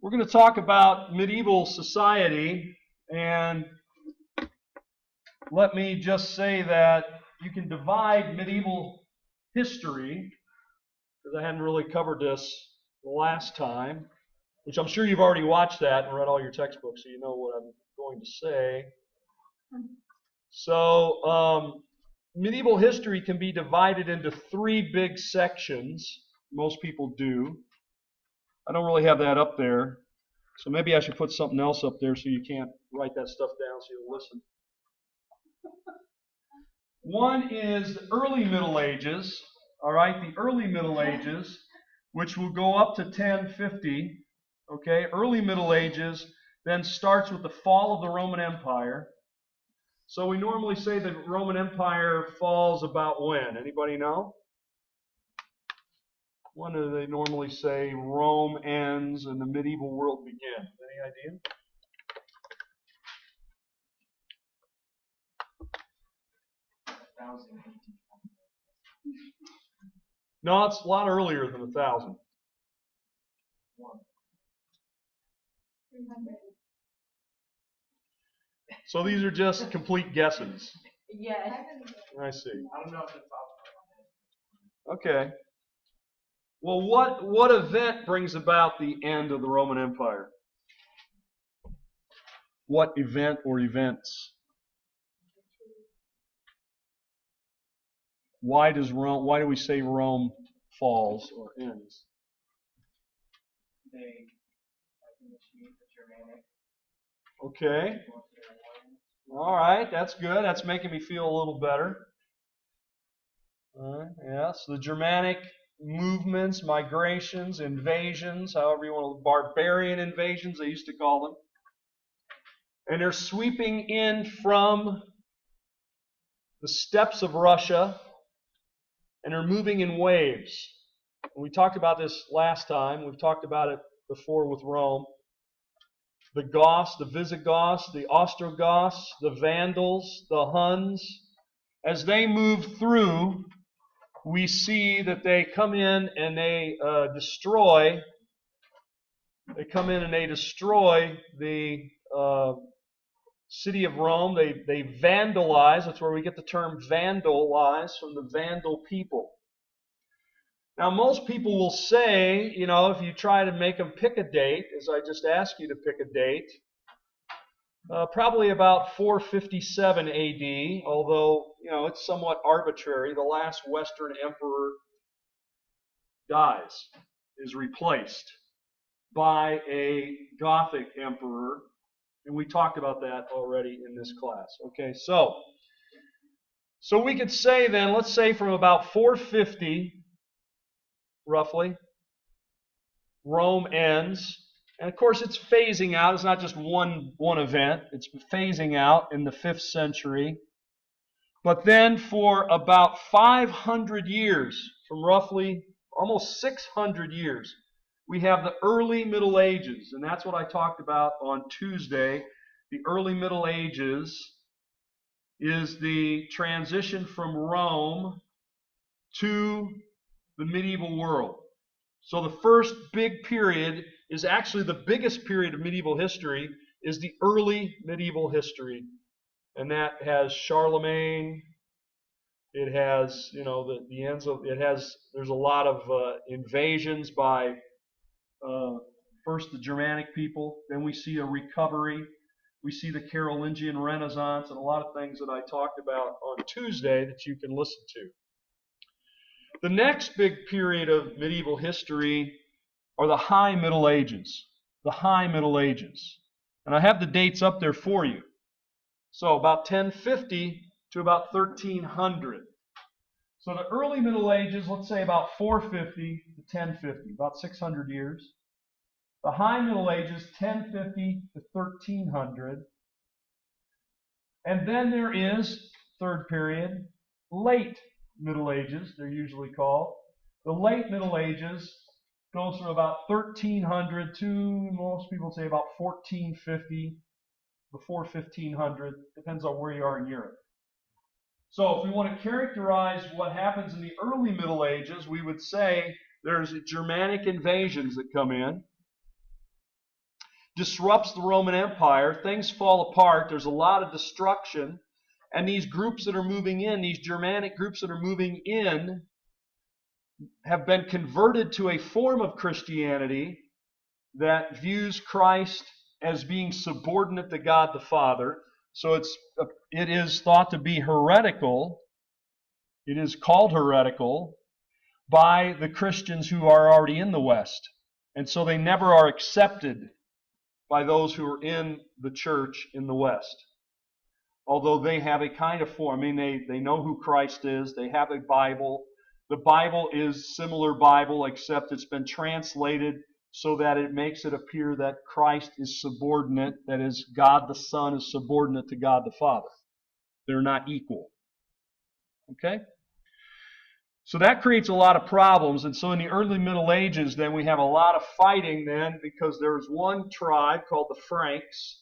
We're going to talk about medieval society, and let me just say that you can divide medieval history, because I hadn't really covered this the last time, which I'm sure you've already watched that and read all your textbooks, so you know what I'm going to say. So, medieval history can be divided into three big sections. Most people do. I don't really have that up there. So maybe I should put something else up there so you can't write that stuff down so you'll listen. One is the early Middle Ages, all right, the early Middle Ages, which will go up to 1050, okay? Early Middle Ages then starts with the fall of the Roman Empire. So we normally say the Roman Empire falls about when? Anybody know? When do they normally say Rome ends and the medieval world begins? Any idea? No, it's a lot earlier than 1000. So these are just complete guesses. Yes. I see. I don't know if it's Okay. Well, what event brings about the end of the Roman Empire? What event or events? Why do we say Rome falls or ends? they initiate the Germanic. Okay. All right, that's good. That's making me feel a little better. Yeah, so the Germanic movements, migrations, invasions, however you want to, barbarian invasions, they used to call them. And they're sweeping in from the steppes of Russia, and they're moving in waves. And we talked about this last time. We've talked about it before with Rome. The Goths, the Visigoths, the Ostrogoths, the Vandals, the Huns, as they move through, we see that they come in and they destroy. They come in and they destroy the city of Rome. They vandalize. That's where we get the term vandalize, from the Vandal people. Now, most people will say, you know, if you try to make them pick a date, as I just asked you to pick a date, probably about 457 AD, although, you know, it's somewhat arbitrary. The last Western emperor dies, is replaced by a Gothic emperor, and we talked about that already in this class. Okay, so we could say then, let's say from about 450, roughly, Rome ends. And of course, it's phasing out. It's not just one event. It's phasing out in the 5th century. But then for about 500 years, from roughly almost 600 years, we have the early Middle Ages. And that's what I talked about on Tuesday. The early Middle Ages is the transition from Rome to the medieval world. So the first big period is actually the biggest period of medieval history, is the early medieval history. And that has Charlemagne, it has, you know, the ends of, it has, there's a lot of invasions by first the Germanic people, then we see a recovery, we see the Carolingian Renaissance, and a lot of things that I talked about on Tuesday that you can listen to. The next big period of medieval history are the High Middle Ages. The High Middle Ages. And I have the dates up there for you. So about 1050 to about 1300. So the early Middle Ages, let's say about 450 to 1050, about 600 years. The High Middle Ages, 1050 to 1300. And then there is, third period, Late Middle Ages, they're usually called. The Late Middle Ages goes from about 1300 to, most people say, about 1450, before 1500. Depends on where you are in Europe. So if we want to characterize what happens in the early Middle Ages, we would say there's Germanic invasions that come in. disrupts the Roman Empire. Things fall apart. There's a lot of destruction. And these groups that are moving in, these Germanic groups that are moving in, have been converted to a form of Christianity that views Christ as being subordinate to God the Father. So it is thought to be heretical. It is called heretical by the Christians who are already in the West. And so they never are accepted by those who are in the church in the West. Although they have a kind of form. I mean, they know who Christ is. They have a Bible. The Bible is similar Bible, except it's been translated so that it makes it appear that Christ is subordinate, that is, God the Son is subordinate to God the Father. They're not equal. Okay? So that creates a lot of problems. And so in the early Middle Ages, then we have a lot of fighting then, because there's one tribe called the Franks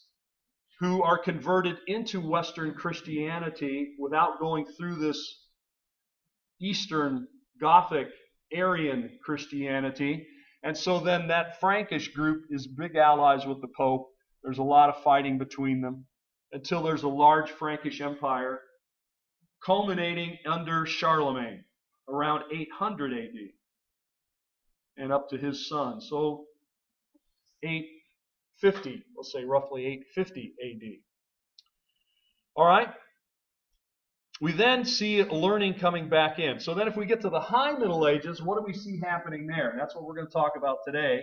who are converted into Western Christianity without going through this Eastern Gothic Arian Christianity. And so then that Frankish group is big allies with the Pope. There's a lot of fighting between them until there's a large Frankish empire culminating under Charlemagne around 800 AD and up to his son. So 850, let's say roughly 850 AD. All right? We then see learning coming back in. So then if we get to the High Middle Ages, what do we see happening there? And that's what we're going to talk about today.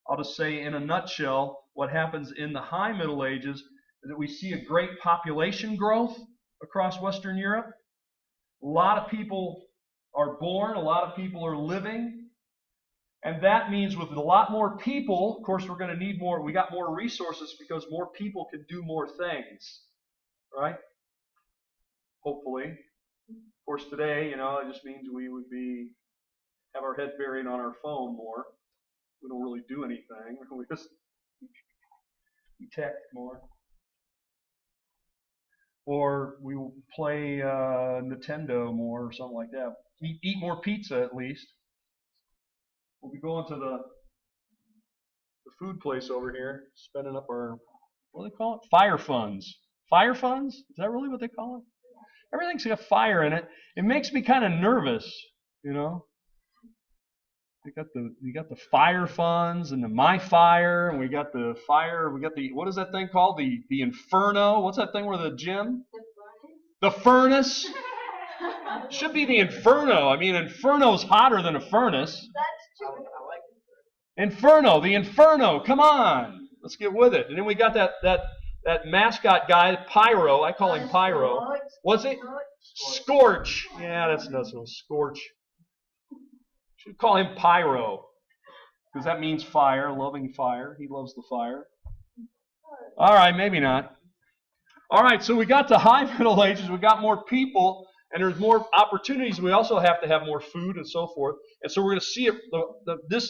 I'll just say in a nutshell, what happens in the High Middle Ages is that we see a great population growth across Western Europe. A lot of people are born, a lot of people are living. And that means with a lot more people, of course, we're going to need more. We got more resources because more people can do more things. Right? Hopefully. Of course, today, it just means we would have our head buried on our phone more. We don't really do anything. We text more. Or we play Nintendo more or something like that. Eat more pizza at least. We'll be going to the food place over here, spending up our, what do they call it? Fire funds. Fire funds? Is that really what they call it? Everything's got fire in it. It makes me kind of nervous, You got the fire funds and the My Fire, and we got the what is that thing called? The Inferno. What's that thing where the gym? The furnace. Should be the Inferno. I mean, Inferno's hotter than a furnace. That's true. I like it. Inferno, the Inferno. Come on, let's get with it. And then we got that mascot guy, Pyro. I call him Pyro. What's it? Scorch. Yeah, that's one. Scorch. Should call him Pyro, because that means fire, loving fire. He loves the fire. All right, maybe not. All right, so we got the High Middle Ages. We got more people, and there's more opportunities. We also have to have more food and so forth. And so we're going to see it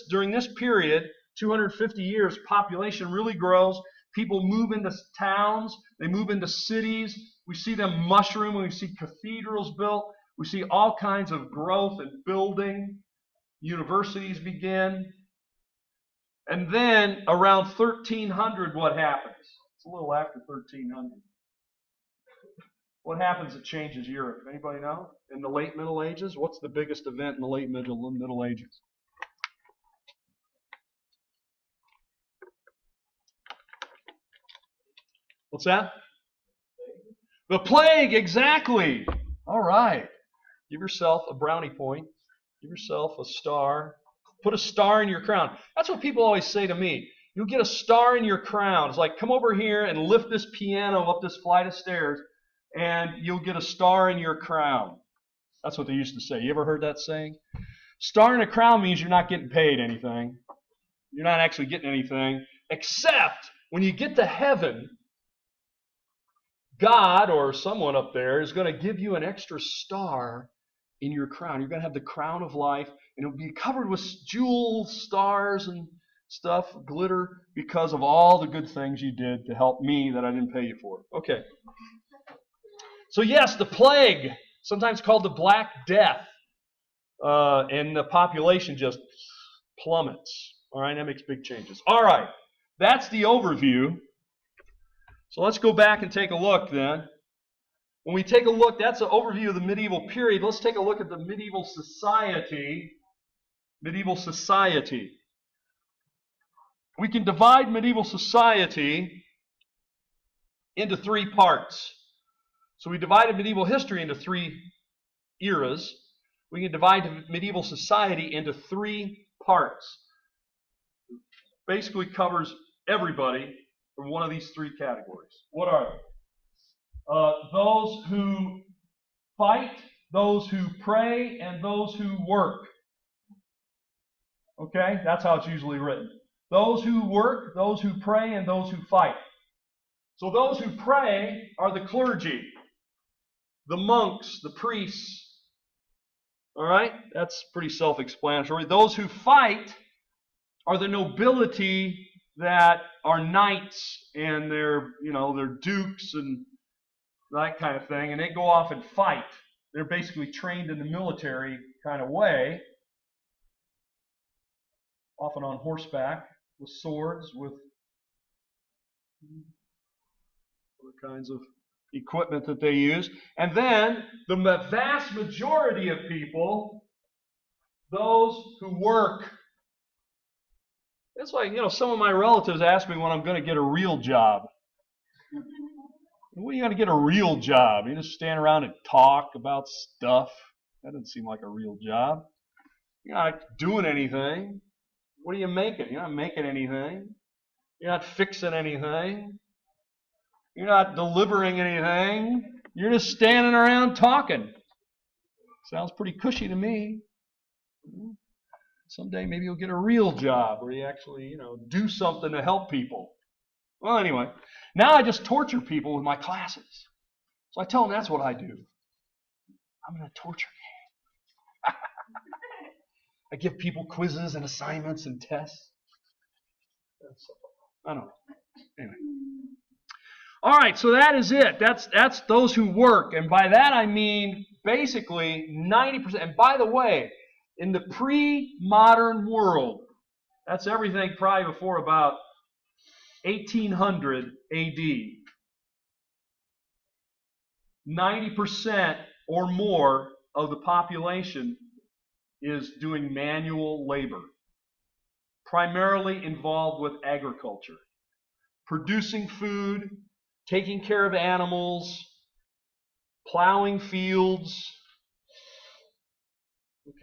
during this period, 250 years, population really grows. People move into towns. They move into cities. We see them mushroom. We see cathedrals built. We see all kinds of growth and building. Universities begin. And then around 1300, what happens? It's a little after 1300. What happens that changes Europe? Anybody know? In the late Middle Ages? What's the biggest event in the late Middle Ages? What's that? The plague, exactly. All right. Give yourself a brownie point. Give yourself a star. Put a star in your crown. That's what people always say to me. You'll get a star in your crown. It's like, come over here and lift this piano up this flight of stairs, and you'll get a star in your crown. That's what they used to say. You ever heard that saying? Star in a crown means you're not getting paid anything. You're not actually getting anything, except when you get to heaven, God or someone up there is going to give you an extra star in your crown. You're going to have the crown of life, and it'll be covered with jewels, stars, and stuff, glitter, because of all the good things you did to help me that I didn't pay you for. Okay. So yes, the plague, sometimes called the Black Death, and the population just plummets. All right, that makes big changes. All right. That's the overview. So let's go back and take a look then. When we take a look, that's an overview of the medieval period. Let's take a look at the medieval society. Medieval society. We can divide medieval society into three parts. So we divided medieval history into three eras. We can divide medieval society into three parts. Basically covers everybody from one of these three categories. What are they? Those who fight, those who pray, and those who work. Okay? That's how it's usually written. Those who work, those who pray, and those who fight. So those who pray are the clergy, the monks, the priests. All right? That's pretty self-explanatory. Those who fight are the nobility that are knights and they're dukes and that kind of thing, and they go off and fight. They're basically trained in the military kind of way, often on horseback, with swords, with other kinds of equipment that they use. And then the vast majority of people, those who work. It's like, some of my relatives ask me when I'm going to get a real job. When are you going to get a real job? You just stand around and talk about stuff. That doesn't seem like a real job. You're not doing anything. What are you making? You're not making anything. You're not fixing anything. You're not delivering anything. You're just standing around talking. Sounds pretty cushy to me. Someday maybe you'll get a real job where you actually, do something to help people. Well, anyway, now I just torture people with my classes. So I tell them that's what I do. I'm going to torture you. I give people quizzes and assignments and tests. I don't know. Anyway. All right, so that is it. That's those who work. And by that I mean basically 90%. And by the way, in the pre-modern world, that's everything probably before about 1800 AD, 90% or more of the population is doing manual labor, primarily involved with agriculture, producing food, taking care of animals, plowing fields.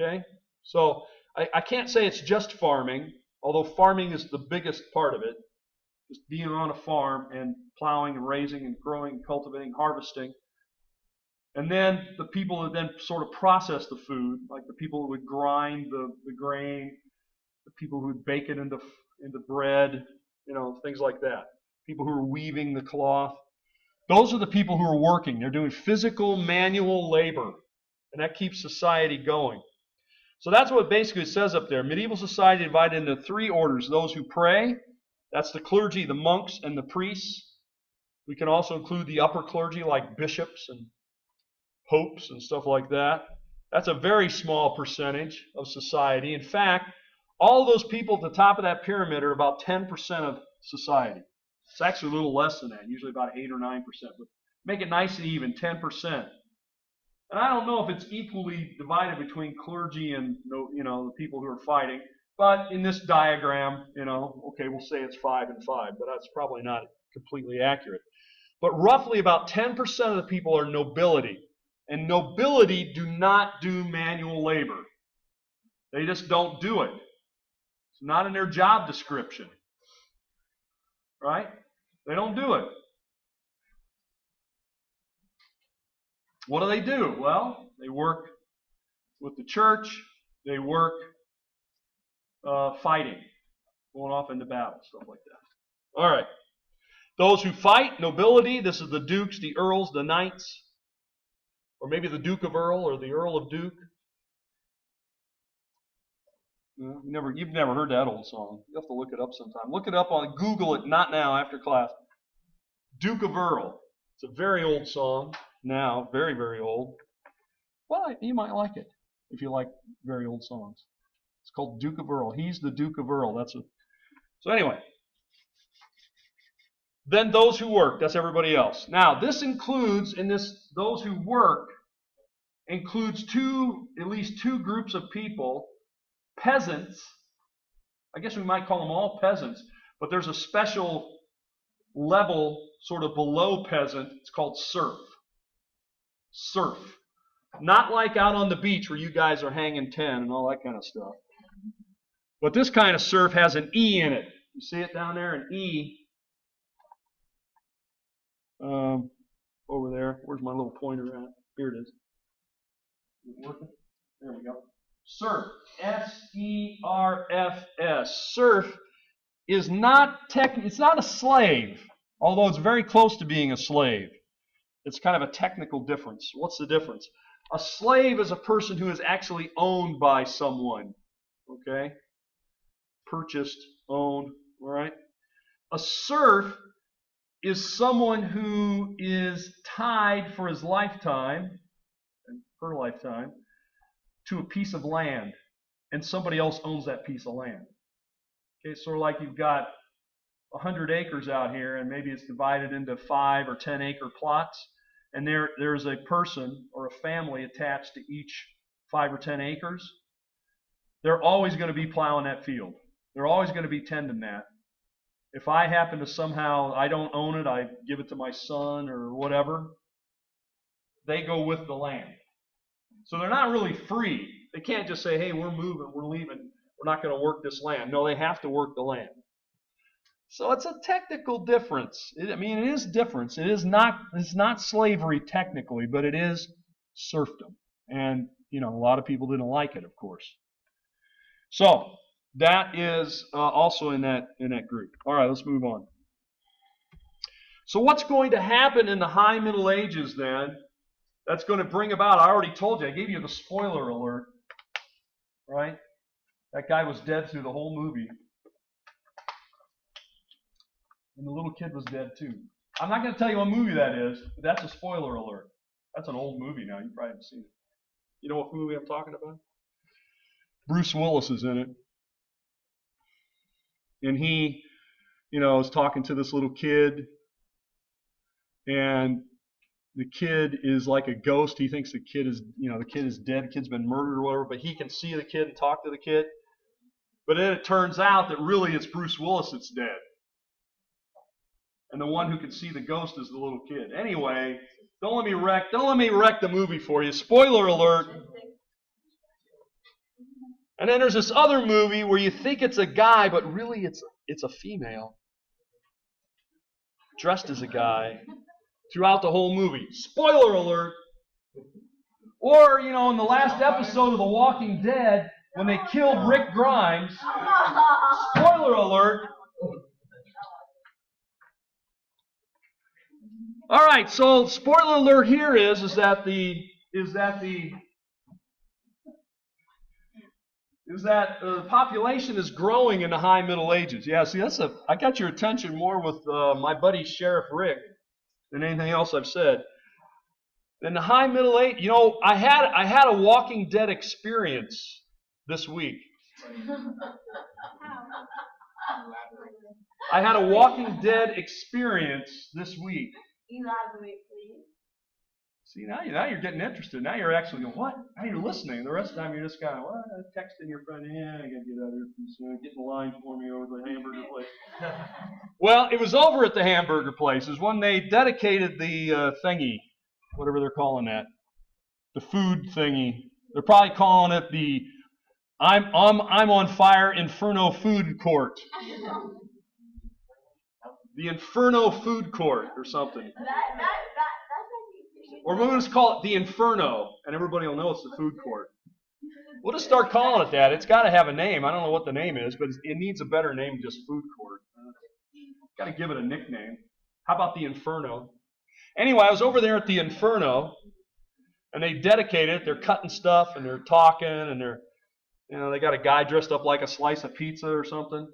Okay? So I can't say it's just farming, although farming is the biggest part of it. Just being on a farm and plowing and raising and growing, cultivating, harvesting. And then the people that then sort of process the food, like the people who would grind the grain, the people who would bake it into bread, things like that. People who are weaving the cloth. Those are the people who are working. They're doing physical, manual labor. And that keeps society going. So that's what basically it says up there. Medieval society divided into three orders. Those who pray, that's the clergy, the monks, and the priests. We can also include the upper clergy like bishops and popes and stuff like that. That's a very small percentage of society. In fact, all those people at the top of that pyramid are about 10% of society. It's actually a little less than that, usually about 8 or 9%. But make it nice and even, 10%. And I don't know if it's equally divided between clergy and the people who are fighting. But in this diagram, okay, we'll say it's 5 and 5, but that's probably not completely accurate. But roughly about 10% of the people are nobility. And nobility do not do manual labor. They just don't do it. It's not in their job description. Right? They don't do it. What do? Well, they work with the church. They work fighting, going off into battle, stuff like that. All right. Those who fight, nobility, this is the dukes, the earls, the knights, or maybe the Duke of Earl or the Earl of Duke. You've never heard that old song. You have to look it up sometime. Look it up on Google it, not now, after class. Duke of Earl. It's a very old song now, very, very old. Well, you might like it if you like very old songs. It's called Duke of Earl. He's the Duke of Earl. So anyway, Then those who work, that's everybody else. Now, this includes, those who work, includes at least two groups of people. Peasants, I guess we might call them all peasants, but there's a special level sort of below peasant. It's called serf. Serf. Not like out on the beach where you guys are hanging 10 and all that kind of stuff. But this kind of serf has an E in it. You see it down there, an E. Over there. Where's my little pointer at? Here it is. Is it working? There we go. Serf. S-E-R-F-S. Serf is it's not a slave, although it's very close to being a slave. It's kind of a technical difference. What's the difference? A slave is a person who is actually owned by someone. Okay? Purchased, owned, all right? A serf is someone who is tied for his lifetime, and her lifetime, to a piece of land, and somebody else owns that piece of land. Okay, sort of like you've got 100 acres out here, and maybe it's divided into 5 or 10 acre plots, and there's a person or a family attached to each 5 or 10 acres. They're always going to be plowing that field. They're always going to be tending that. If I happen to somehow, I don't own it, I give it to my son or whatever, they go with the land. So they're not really free. They can't just say, hey, we're moving, we're leaving, we're not going to work this land. No, they have to work the land. So it's a technical difference. It is difference. It's not slavery technically, but it is serfdom. And, a lot of people didn't like it, of course. So that is also in that group. All right, let's move on. So what's going to happen in the High Middle Ages then? That's going to bring about, I already told you, I gave you the spoiler alert, right? That guy was dead through the whole movie. And the little kid was dead too. I'm not going to tell you what movie that is, but that's a spoiler alert. That's an old movie now. You probably haven't seen it. You know what movie I'm talking about? Bruce Willis is in it. And he, is talking to this little kid. And the kid is like a ghost. He thinks the kid is dead. The kid's been murdered or whatever. But he can see the kid and talk to the kid. But then it turns out that really it's Bruce Willis that's dead. And the one who can see the ghost is the little kid. Anyway, don't let me wreck the movie for you. Spoiler alert. And then there's this other movie where you think it's a guy, but really it's a female. Dressed as a guy. Throughout the whole movie. Spoiler alert. Or, in the last episode of The Walking Dead, when they killed Rick Grimes. Spoiler alert. All right, so spoiler alert here is that the population is growing in the High Middle Ages. Yeah, see, I got your attention more with my buddy Sheriff Rick than anything else I've said. In the High Middle Ages, I had a Walking Dead experience this week. I had a Walking Dead experience this week. Elaborate, please. See, now you're getting interested. Now you're actually going, what? Now you're listening. The rest of the time you're just kind of, texting your friend, I got to get out here. Get in line for me over the hamburger place. Well, it was over at the hamburger place. It was when they dedicated the thingy, whatever they're calling that, the food thingy. They're probably calling it the I'm on fire Inferno Food Court. The Inferno Food Court or something. Or we'll just call it the Inferno, and everybody will know it's the food court. We'll just start calling it that. It's got to have a name. I don't know what the name is, but it needs a better name than just food court. Got to give it a nickname. How about the Inferno? Anyway, I was over there at the Inferno, and they dedicated it. They're cutting stuff, and they're talking, and they got a guy dressed up like a slice of pizza or something.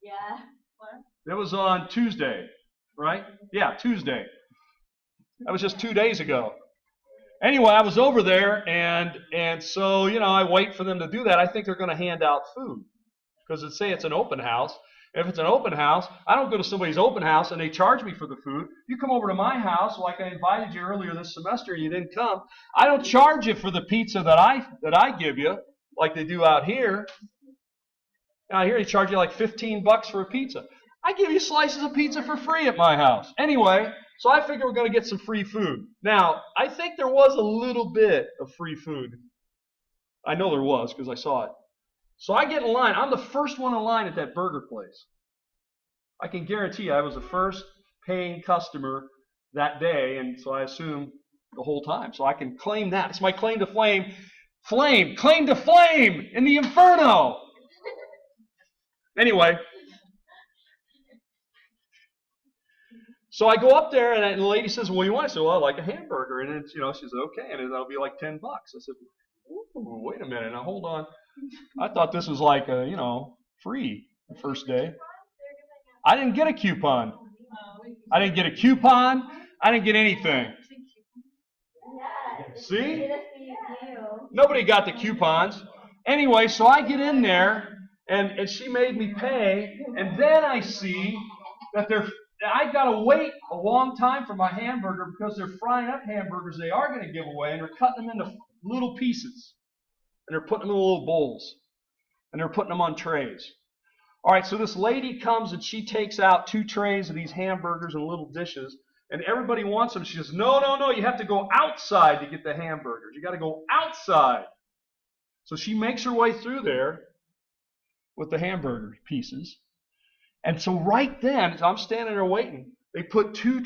Yeah. It was on Tuesday, right? Yeah, Tuesday. That was just 2 days ago. Anyway, I was over there, and so, I wait for them to do that. I think they're going to hand out food because it's an open house. If it's an open house, I don't go to somebody's open house and they charge me for the food. You come over to my house, like I invited you earlier this semester and you didn't come. I don't charge you for the pizza that I give you, like they do out here. Out here they charge you like $15 for a pizza. I give you slices of pizza for free at my house. Anyway, so I figure we're going to get some free food. Now, I think there was a little bit of free food. I know there was because I saw it. So I get in line. I'm the first one in line at that burger place. I can guarantee you I was the first paying customer that day, and so I assume the whole time. So I can claim that. It's my claim to fame. Claim to flame in the inferno. Anyway. So I go up there, and the lady says, "What do you want?" I said, "Well, I like a hamburger." And it's, she said, "Okay," and that'll be like $10. I said, "Ooh, wait a minute, now hold on. I thought this was like free the first day." I didn't get a coupon. I didn't get a coupon. I didn't get anything. See? Nobody got the coupons. Anyway, so I get in there, and she made me pay, and then I see that I got to wait a long time for my hamburger because they're frying up hamburgers they are going to give away, and they're cutting them into little pieces. And they're putting them in little bowls. And they're putting them on trays. All right, so this lady comes and she takes out 2 trays of these hamburgers in little dishes. And everybody wants them. She says, no, you have to go outside to get the hamburgers. You got to go outside. So she makes her way through there with the hamburger pieces. And so right then, as I'm standing there waiting, they put 2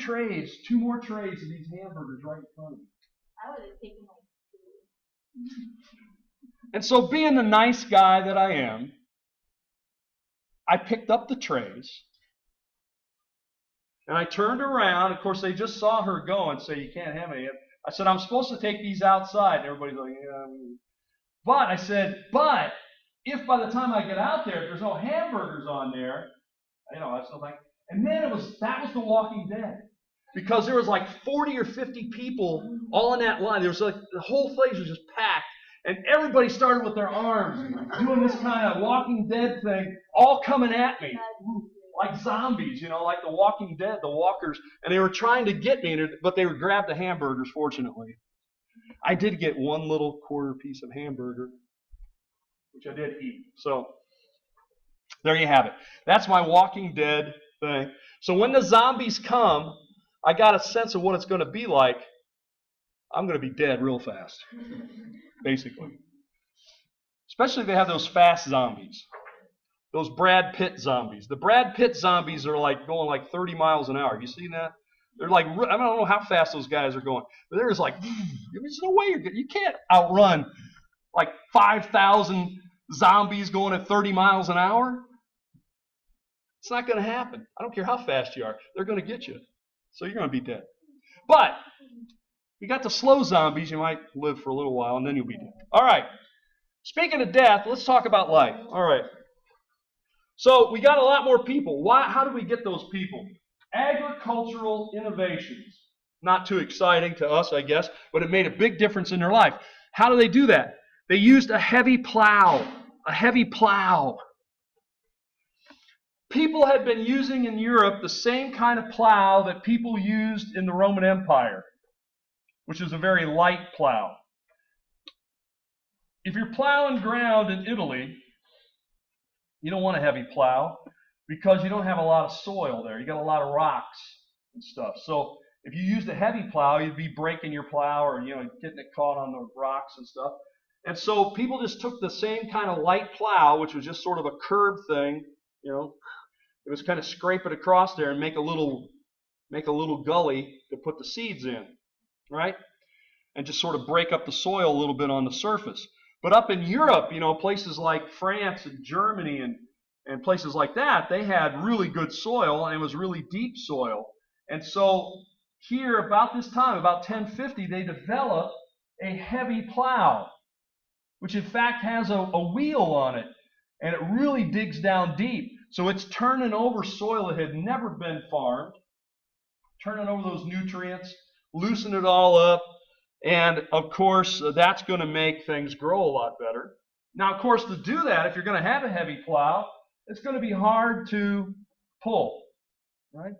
more trays of these hamburgers right in front of me. I would have taken like 2. And so being the nice guy that I am, I picked up the trays, and I turned around. Of course, they just saw her go and say, "You can't have any." I said, "I'm supposed to take these outside." And everybody's like, "Yeah." But I said, "But if by the time I get out there, if there's no hamburgers on there, that's no thing." And then that was The Walking Dead. Because there was like 40 or 50 people all in that line. There was like the whole place was just packed. And everybody started with their arms, doing this kind of Walking Dead thing, all coming at me, like zombies, like The Walking Dead, the walkers. And they were trying to get me, but they would grab the hamburgers, fortunately. I did get one little quarter piece of hamburger, which I did eat. So, there you have it. That's my Walking Dead thing. So when the zombies come, I got a sense of what it's going to be like. I'm going to be dead real fast. Basically. Especially if they have those fast zombies. Those Brad Pitt zombies. The Brad Pitt zombies are like going like 30 miles an hour. Have you seen that? They're like, I don't know how fast those guys are going. But there's like, there's no way you can't outrun like 5,000 zombies going at 30 miles an hour. It's not going to happen. I don't care how fast you are. They're going to get you. So you're going to be dead. But you got the slow zombies, you might live for a little while, and then you'll be dead. All right. Speaking of death, let's talk about life. All right. So we got a lot more people. How do we get those people? Agricultural innovations. Not too exciting to us, I guess, but it made a big difference in their life. How do they do that? They used a heavy plow. A heavy plow. People had been using in Europe the same kind of plow that people used in the Roman Empire, which is a very light plow. If you're plowing ground in Italy, you don't want a heavy plow because you don't have a lot of soil there. You got a lot of rocks and stuff. So if you used a heavy plow, you'd be breaking your plow or getting it caught on the rocks and stuff. And so people just took the same kind of light plow, which was just sort of a curved thing, it was kind of scrape it across there and make a little gully to put the seeds in, right? And just sort of break up the soil a little bit on the surface. But up in Europe, places like France and Germany and places like that, they had really good soil and it was really deep soil. And so here about this time, about 1050, they developed a heavy plow, which in fact has a wheel on it. And it really digs down deep. So it's turning over soil that had never been farmed, turning over those nutrients, loosen it all up, and of course that's going to make things grow a lot better. Now, of course, to do that, if you're going to have a heavy plow, it's going to be hard to pull, right?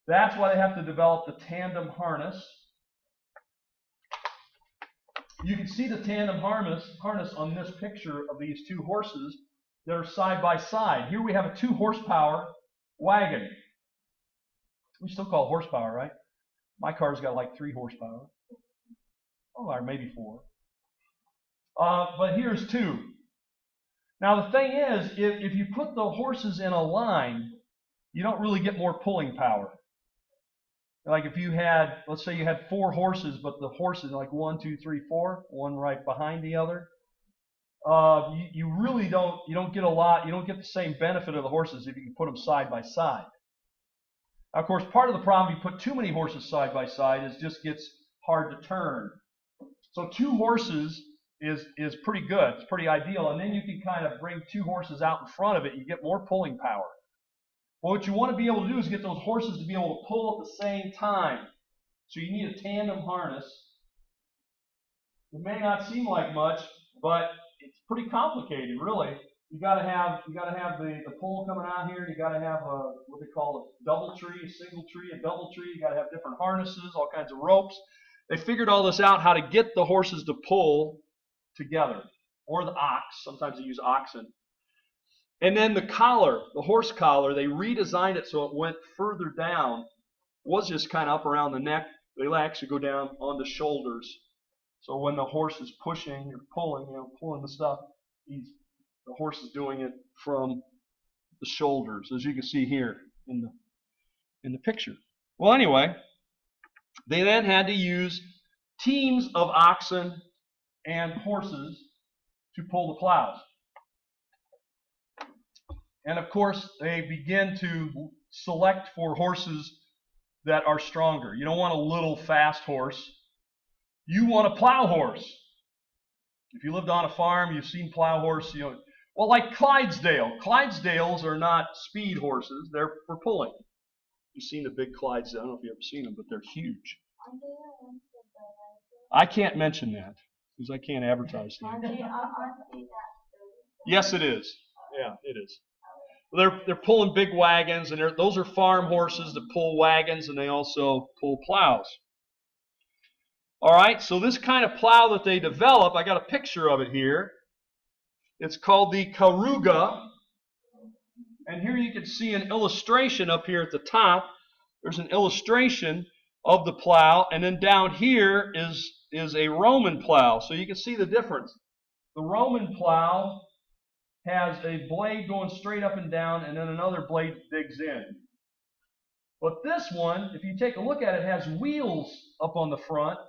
That's why they have to develop the tandem harness. You can see the tandem harness on this picture of these two horses that are side by side. Here we have a 2-horsepower wagon. We still call it horsepower, right? My car's got like 3 horsepower. Oh, or maybe 4. But here's 2. Now the thing is, if you put the horses in a line, you don't really get more pulling power. Like if you had, let's say you had 4 horses, but the horses like 1, 2, 3, 4, one right behind the other. You really don't get a lot. You don't get the same benefit of the horses if you can put them side by side. Now, of course, part of the problem if you put too many horses side by side is it just gets hard to turn. So 2 horses is pretty good. It's pretty ideal. And then you can kind of bring 2 horses out in front of it. You get more pulling power. Well, what you want to be able to do is get those horses to be able to pull at the same time. So you need a tandem harness. It may not seem like much, but it's pretty complicated, really. You got to have the pole coming out here. You got to have what they call a double tree, a single tree, a double tree. You got to have different harnesses, all kinds of ropes. They figured all this out, how to get the horses to pull together, or the ox. Sometimes they use oxen. And then the collar, the horse collar, they redesigned it so it went further down. It was just kind of up around the neck. They actually go down on the shoulders. So when the horse is pushing or pulling, pulling the stuff, the horse is doing it from the shoulders, as you can see here in the picture. Well, anyway, they then had to use teams of oxen and horses to pull the plows. And of course, they begin to select for horses that are stronger. You don't want a little fast horse. You want a plow horse. If you lived on a farm, you've seen plow horse, well, like Clydesdale. Clydesdales are not speed horses. They're for pulling. You've seen the big Clydesdale. I don't know if you've ever seen them, but they're huge. I can't mention that because I can't advertise them. Yes, it is. Yeah, it is. They're pulling big wagons, and those are farm horses that pull wagons, and they also pull plows. All right, so this kind of plow that they develop, I got a picture of it here. It's called the Karuga. And here you can see an illustration up here at the top. There's an illustration of the plow, and then down here is a Roman plow. So you can see the difference. The Roman plow has a blade going straight up and down, and then another blade digs in. But this one, if you take a look at it, has wheels up on the front,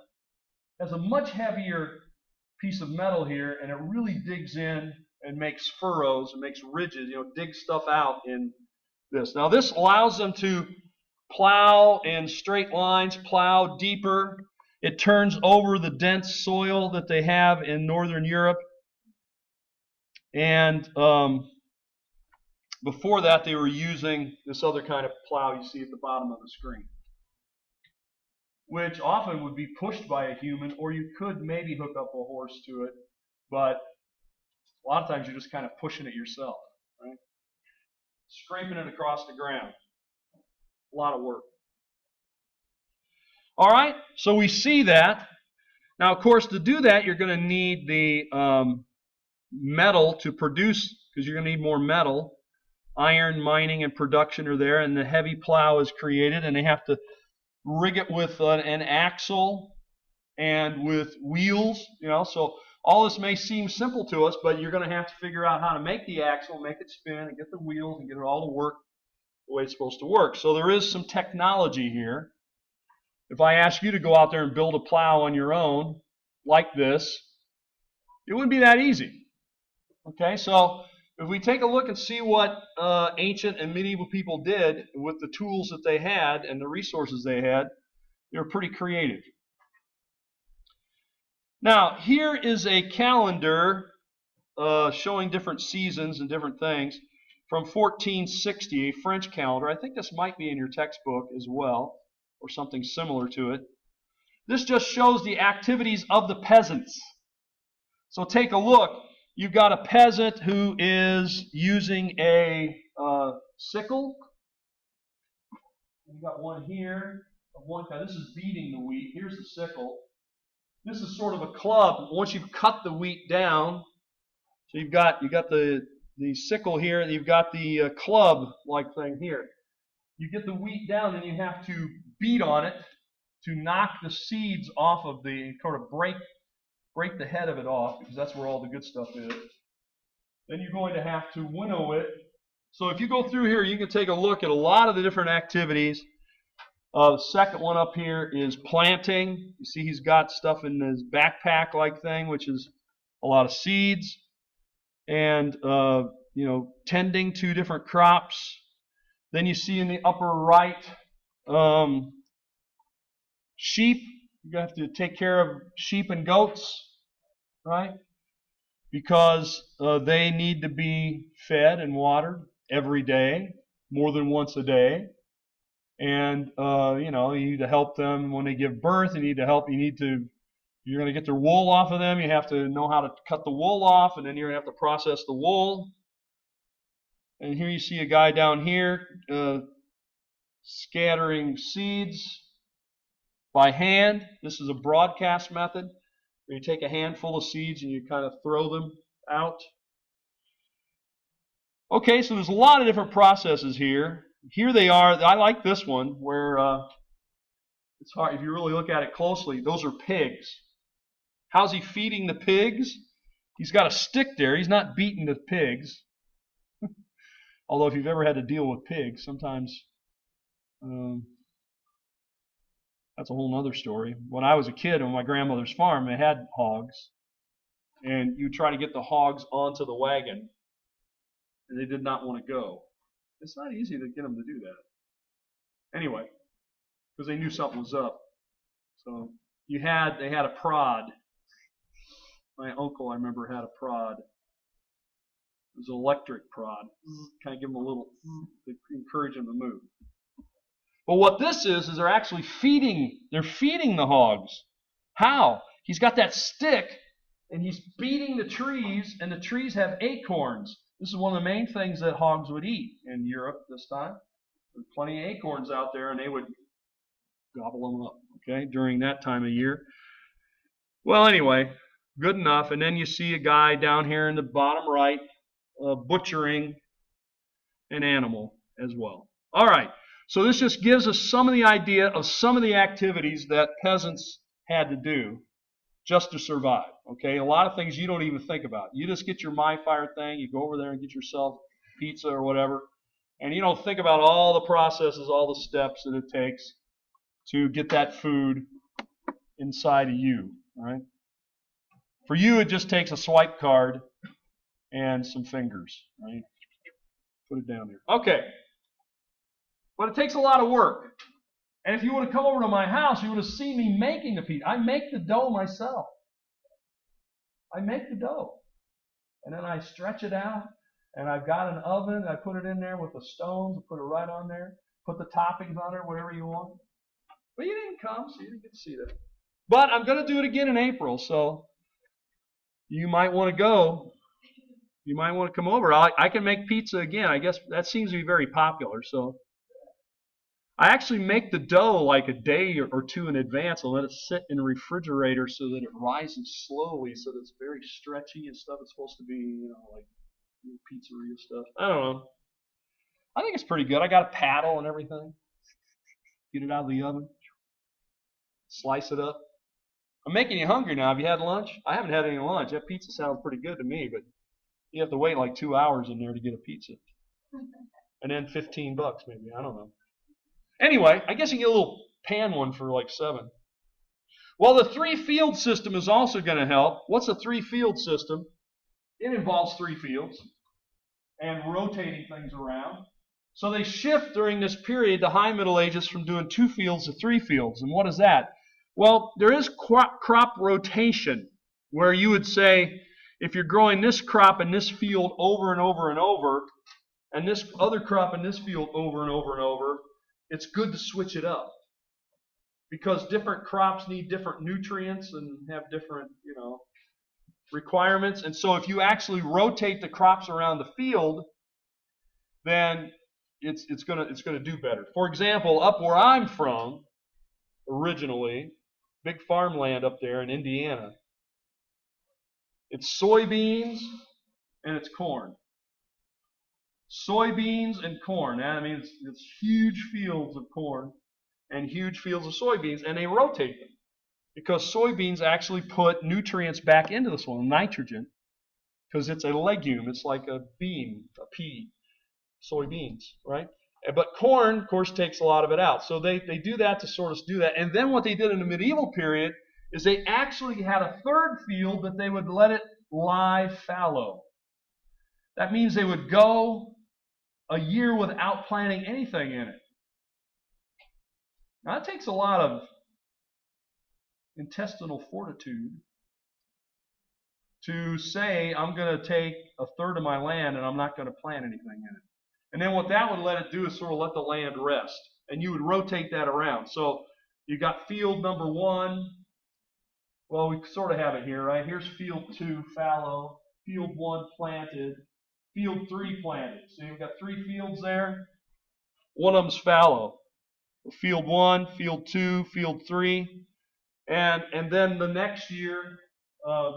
has a much heavier piece of metal here, and it really digs in and makes furrows and makes ridges, digs stuff out in this. Now this allows them to plow in straight lines, plow deeper. It turns over the dense soil that they have in northern Europe. And before that, they were using this other kind of plow you see at the bottom of the screen, which often would be pushed by a human, or you could maybe hook up a horse to it, but a lot of times you're just kind of pushing it yourself, right? Scraping it across the ground. A lot of work. All right, so we see that. Now, of course, to do that, you're going to need the metal to produce, because you're going to need more metal. Iron mining and production are there, and the heavy plow is created, and they have to rig it with an axle and with wheels, so all this may seem simple to us, but you're going to have to figure out how to make the axle, make it spin, and get the wheels, and get it all to work the way it's supposed to work. So there is some technology here. If I ask you to go out there and build a plow on your own, like this, it wouldn't be that easy. Okay, so if we take a look and see what ancient and medieval people did with the tools that they had and the resources they had, they were pretty creative. Now, here is a calendar showing different seasons and different things from 1460, a French calendar. I think this might be in your textbook as well, or something similar to it. This just shows the activities of the peasants. So take a look. you've got a peasant who is using a sickle. You've got one here of one kind. This is beating the wheat. Here's the sickle. This is sort of a club. Once you've cut the wheat down, so you've got the sickle here, and you've got the club-like thing here. You get the wheat down, and you have to beat on it to knock the seeds off of sort of break the head of it off, because that's where all the good stuff is. Then you're going to have to winnow it. So if you go through here, you can take a look at a lot of the different activities. The second one up here is planting. You see he's got stuff in his backpack-like thing, which is a lot of seeds. And, tending 2 different crops. Then you see in the upper right, sheep. You have to take care of sheep and goats, right? Because they need to be fed and watered every day, more than once a day. And, you need to help them when they give birth. You're going to get their wool off of them. You have to know how to cut the wool off, and then you're going to have to process the wool. And here you see a guy down here scattering seeds by hand. This is a broadcast method, where you take a handful of seeds and you kind of throw them out. Okay, so there's a lot of different processes here. Here they are. I like this one where it's hard. If you really look at it closely, those are pigs. How's he feeding the pigs? He's got a stick there. He's not beating the pigs. Although if you've ever had to deal with pigs, sometimes that's a whole other story. When I was a kid on my grandmother's farm, they had hogs. And you try to get the hogs onto the wagon. And they did not want to go. It's not easy to get them to do that. Anyway, because they knew something was up. So they had a prod. My uncle, I remember, had a prod. It was an electric prod. Kind of give them a little to encourage them to move. But what this is they're actually feeding. They're feeding the hogs. How? He's got that stick, and he's beating the trees, and the trees have acorns. This is one of the main things that hogs would eat in Europe this time. There's plenty of acorns out there, and they would gobble them up, okay, during that time of year. Well, anyway, good enough. And then you see a guy down here in the bottom right butchering an animal as well. All right, so this just gives us some of the idea of some of the activities that peasants had to do just to survive. Okay, a lot of things you don't even think about. You just get your MyFire thing, you go over there and get yourself pizza or whatever, and you don't think about all the processes, all the steps that it takes to get that food inside of you. All right. For you, it just takes a swipe card and some fingers. Right. Put it down there. Okay. But it takes a lot of work. And if you would have come over to my house, you would have seen me making the pizza. I make the dough myself. I make the dough. And then I stretch it out. And I've got an oven. I put it in there with the stones. I put it right on there. Put the toppings on there, whatever you want. But you didn't come, so you didn't get to see that. But I'm going to do it again in April, so you might want to go. You might want to come over. I can make pizza again. I guess that seems to be very popular. So I actually make the dough like a day or two in advance and let it sit in the refrigerator so that it rises slowly, so that it's very stretchy and stuff. It's supposed to be, like pizzeria stuff. I don't know. I think it's pretty good. I got a paddle and everything. Get it out of the oven. Slice it up. I'm making you hungry now. Have you had lunch? I haven't had any lunch. That pizza sounds pretty good to me, but you have to wait like 2 hours in there to get a pizza. And then $15 maybe. I don't know. Anyway, I guess you can get a little pan one for like $7. Well, the 3-field system is also going to help. What's a 3-field system? It involves 3 fields and rotating things around. So they shift during this period, the High Middle Ages, from doing 2 fields to 3 fields. And what is that? Well, there is crop rotation, where you would say, if you're growing this crop in this field over and over and over, and this other crop in this field over and over and over, it's good to switch it up. Because different crops need different nutrients and have different, requirements. And so if you actually rotate the crops around the field, then it's gonna do better. For example, up where I'm from, originally, big farmland up there in Indiana, it's soybeans and it's corn. Soybeans and corn. I mean, it's huge fields of corn and huge fields of soybeans, and they rotate them because soybeans actually put nutrients back into the soil, nitrogen, because it's a legume. It's like a bean, a pea, soybeans, right? But corn, of course, takes a lot of it out. So they do that to sort of do that. And then what they did in the medieval period is they actually had a third field that they would let it lie fallow. That means they would go a year without planting anything in it. Now, that takes a lot of intestinal fortitude to say, I'm going to take a third of my land and I'm not going to plant anything in it. And then what that would let it do is sort of let the land rest. And you would rotate that around. So you got field number 1. Well, we sort of have it here, right? Here's field 2, fallow. Field 1, planted. Field 3, planted. So you've got 3 fields there. One of them's fallow. Field 1, field 2, field 3. And then the next year,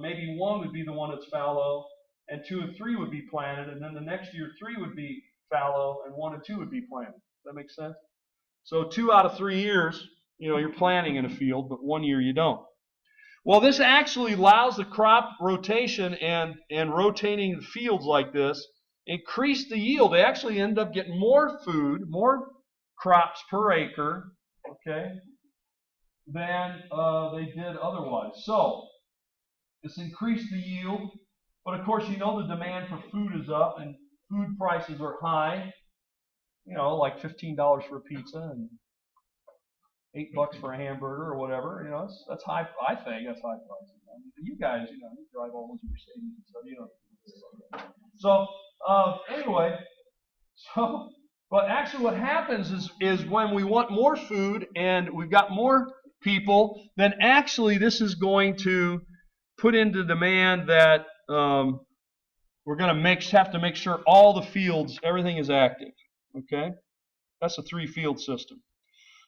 maybe 1 would be the one that's fallow, and 2 and 3 would be planted, and then the next year 3 would be fallow, and 1 and 2 would be planted. Does that make sense? So 2 out of 3 years, you're planting in a field, but 1 year you don't. Well, this actually allows the crop rotation and rotating the fields like this increase the yield. They actually end up getting more food, more crops per acre, okay, than they did otherwise. So this increased the yield, but of course the demand for food is up and food prices are high. Like $15 for a pizza and $8 for a hamburger or whatever. That's high. I think that's high prices. You guys, you drive all those Mercedes and stuff. So anyway, but actually what happens is when we want more food and we've got more people, then actually this is going to put into demand that we're going to have to make sure all the fields, everything is active. Okay? That's a 3-field system.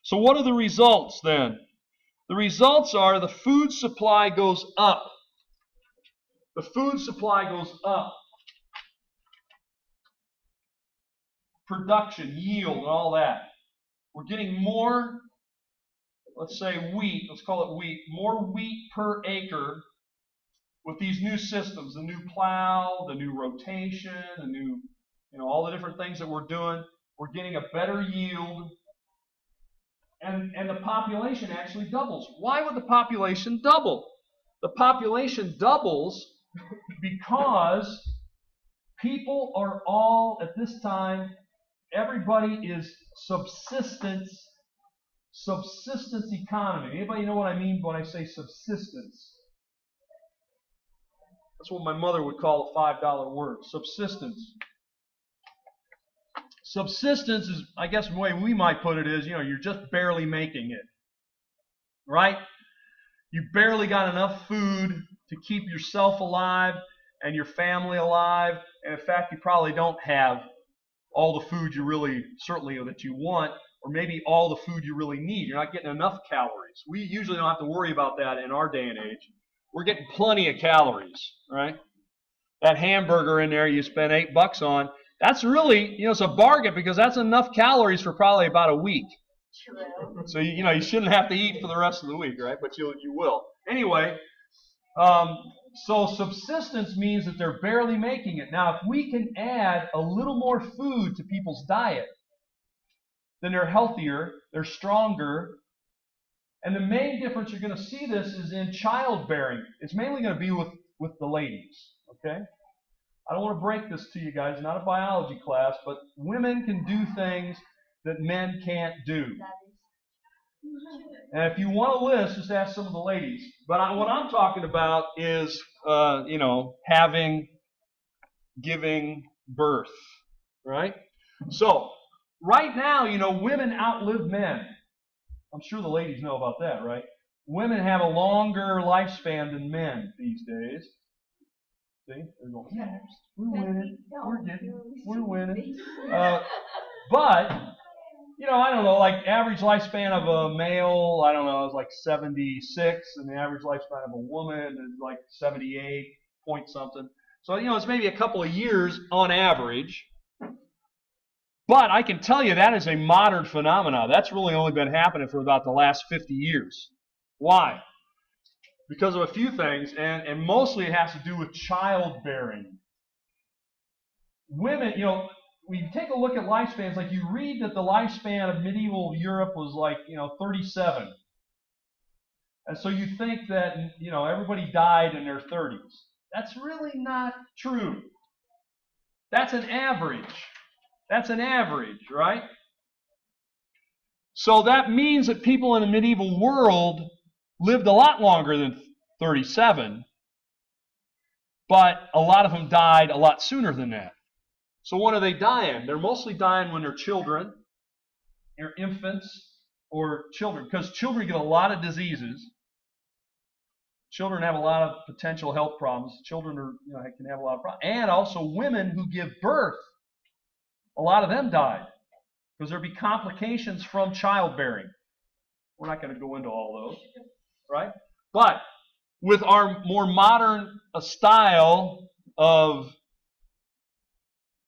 So what are the results then? The results are the food supply goes up. The food supply goes up. Production, yield, and all that. We're getting more, let's say wheat, let's call it wheat, more wheat per acre with these new systems, the new plow, the new rotation, the new, all the different things that we're doing. We're getting a better yield. And the population actually doubles. Why would the population double? The population doubles because people are all, at this time, everybody is subsistence economy. Anybody know what I mean when I say subsistence? That's what my mother would call a $5 word, subsistence. Subsistence is, I guess the way we might put it is, you're just barely making it. Right? You barely got enough food to keep yourself alive and your family alive. And in fact, you probably don't have all the food you really, certainly that you want, or maybe all the food you really need. You're not getting enough calories. We usually don't have to worry about that in our day and age. We're getting plenty of calories, right? That hamburger in there you spend $8 on, that's really, it's a bargain because that's enough calories for probably about a week. True. So, you shouldn't have to eat for the rest of the week, right? But you will. Anyway, so subsistence means that they're barely making it. Now, if we can add a little more food to people's diet, then they're healthier, they're stronger. And the main difference you're going to see this is in childbearing. It's mainly going to be with the ladies, okay? I don't want to break this to you guys, not a biology class, but women can do things that men can't do. And if you want a list, just ask some of the ladies. But what I'm talking about is, giving birth, right? So, right now, women outlive men. I'm sure the ladies know about that, right? Women have a longer lifespan than men these days. See? They're going, yes, we're winning. We're winning. But, I don't know, like average lifespan of a male, I don't know, is like 76, and the average lifespan of a woman is like 78 point something. So, it's maybe a couple of years on average. But I can tell you that is a modern phenomenon. That's really only been happening for about the last 50 years. Why? Because of a few things, and mostly it has to do with childbearing. Women, when you take a look at lifespans, like you read that the lifespan of medieval Europe was like, 37. And so you think that, everybody died in their 30s. That's really not true. That's an average. That's an average, right? So that means that people in the medieval world lived a lot longer than 37, but a lot of them died a lot sooner than that. So when are they dying? They're mostly dying when they're children, they're infants, or children, because children get a lot of diseases. Children have a lot of potential health problems. Children can have a lot of problems. And also women who give birth, a lot of them died because there'd be complications from childbearing. We're not going to go into all those, right? But with our more modern style of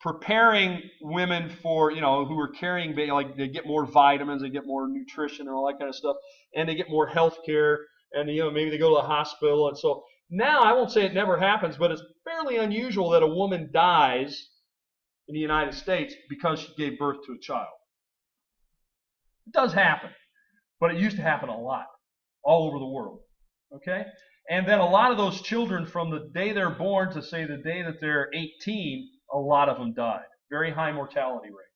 preparing women for, who are carrying baby, like they get more vitamins, they get more nutrition and all that kind of stuff, and they get more health care, and maybe they go to the hospital. And so now, I won't say it never happens, but it's fairly unusual that a woman dies in the United States because she gave birth to a child. It does happen, but it used to happen a lot, all over the world. Okay? And then a lot of those children, from the day they're born to, say, the day that they're 18, a lot of them died. Very high mortality rate.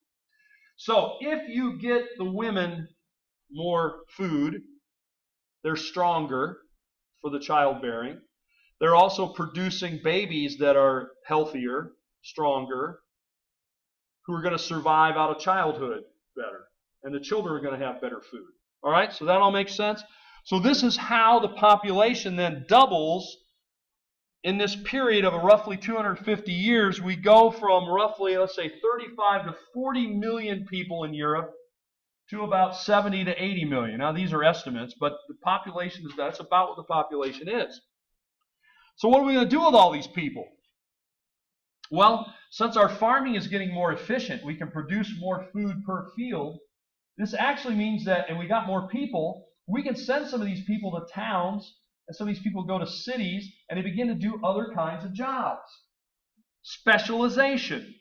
So if you get the women more food, they're stronger for the childbearing. They're also producing babies that are healthier, stronger, who are going to survive out of childhood better. And the children are going to have better food. All right, so that all makes sense? So this is how the population then doubles in this period of roughly 250 years. We go from roughly, let's say, 35 to 40 million people in Europe to about 70 to 80 million. Now, these are estimates, but the population that's about what the population is. So what are we going to do with all these people? Well, since our farming is getting more efficient, we can produce more food per field. This actually means that, and we got more people, we can send some of these people to towns, and some of these people go to cities, and they begin to do other kinds of jobs. Specialization.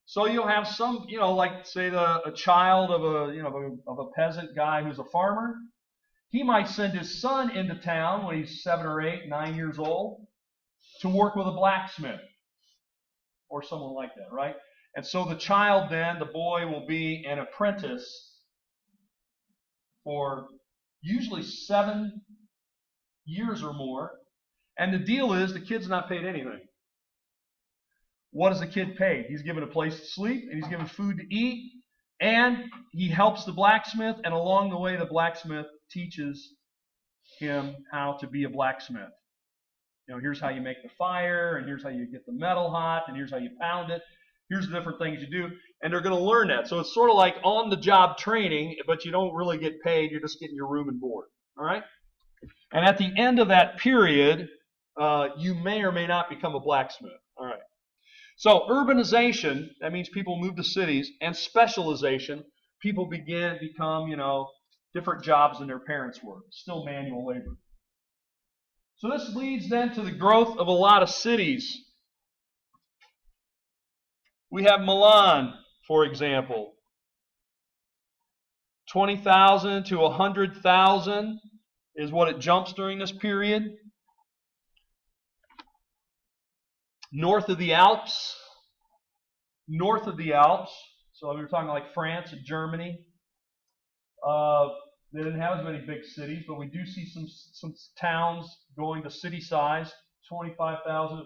So you'll have some, like say a child of a peasant guy who's a farmer. He might send his son into town when he's 7 or 8, 9 years old to work with a blacksmith or someone like that, right? And so the child then, the boy, will be an apprentice for usually 7 years or more. And the deal is the kid's not paid anything. What is the kid paid? He's given a place to sleep, and he's given food to eat, and he helps the blacksmith, and along the way the blacksmith teaches him how to be a blacksmith. Here's how you make the fire, and here's how you get the metal hot, and here's how you pound it. Here's the different things you do, and they're going to learn that. So it's sort of like on-the-job training, but you don't really get paid. You're just getting your room and board. All right? And at the end of that period, you may or may not become a blacksmith. All right. So urbanization, that means people move to cities, and specialization, people become, different jobs than their parents were. Still manual labor. So this leads then to the growth of a lot of cities. We have Milan, for example. 20,000 to 100,000 is what it jumps during this period. North of the Alps, so we were talking like France and Germany. They didn't have as many big cities, but we do see some towns going to city size, 25,000 to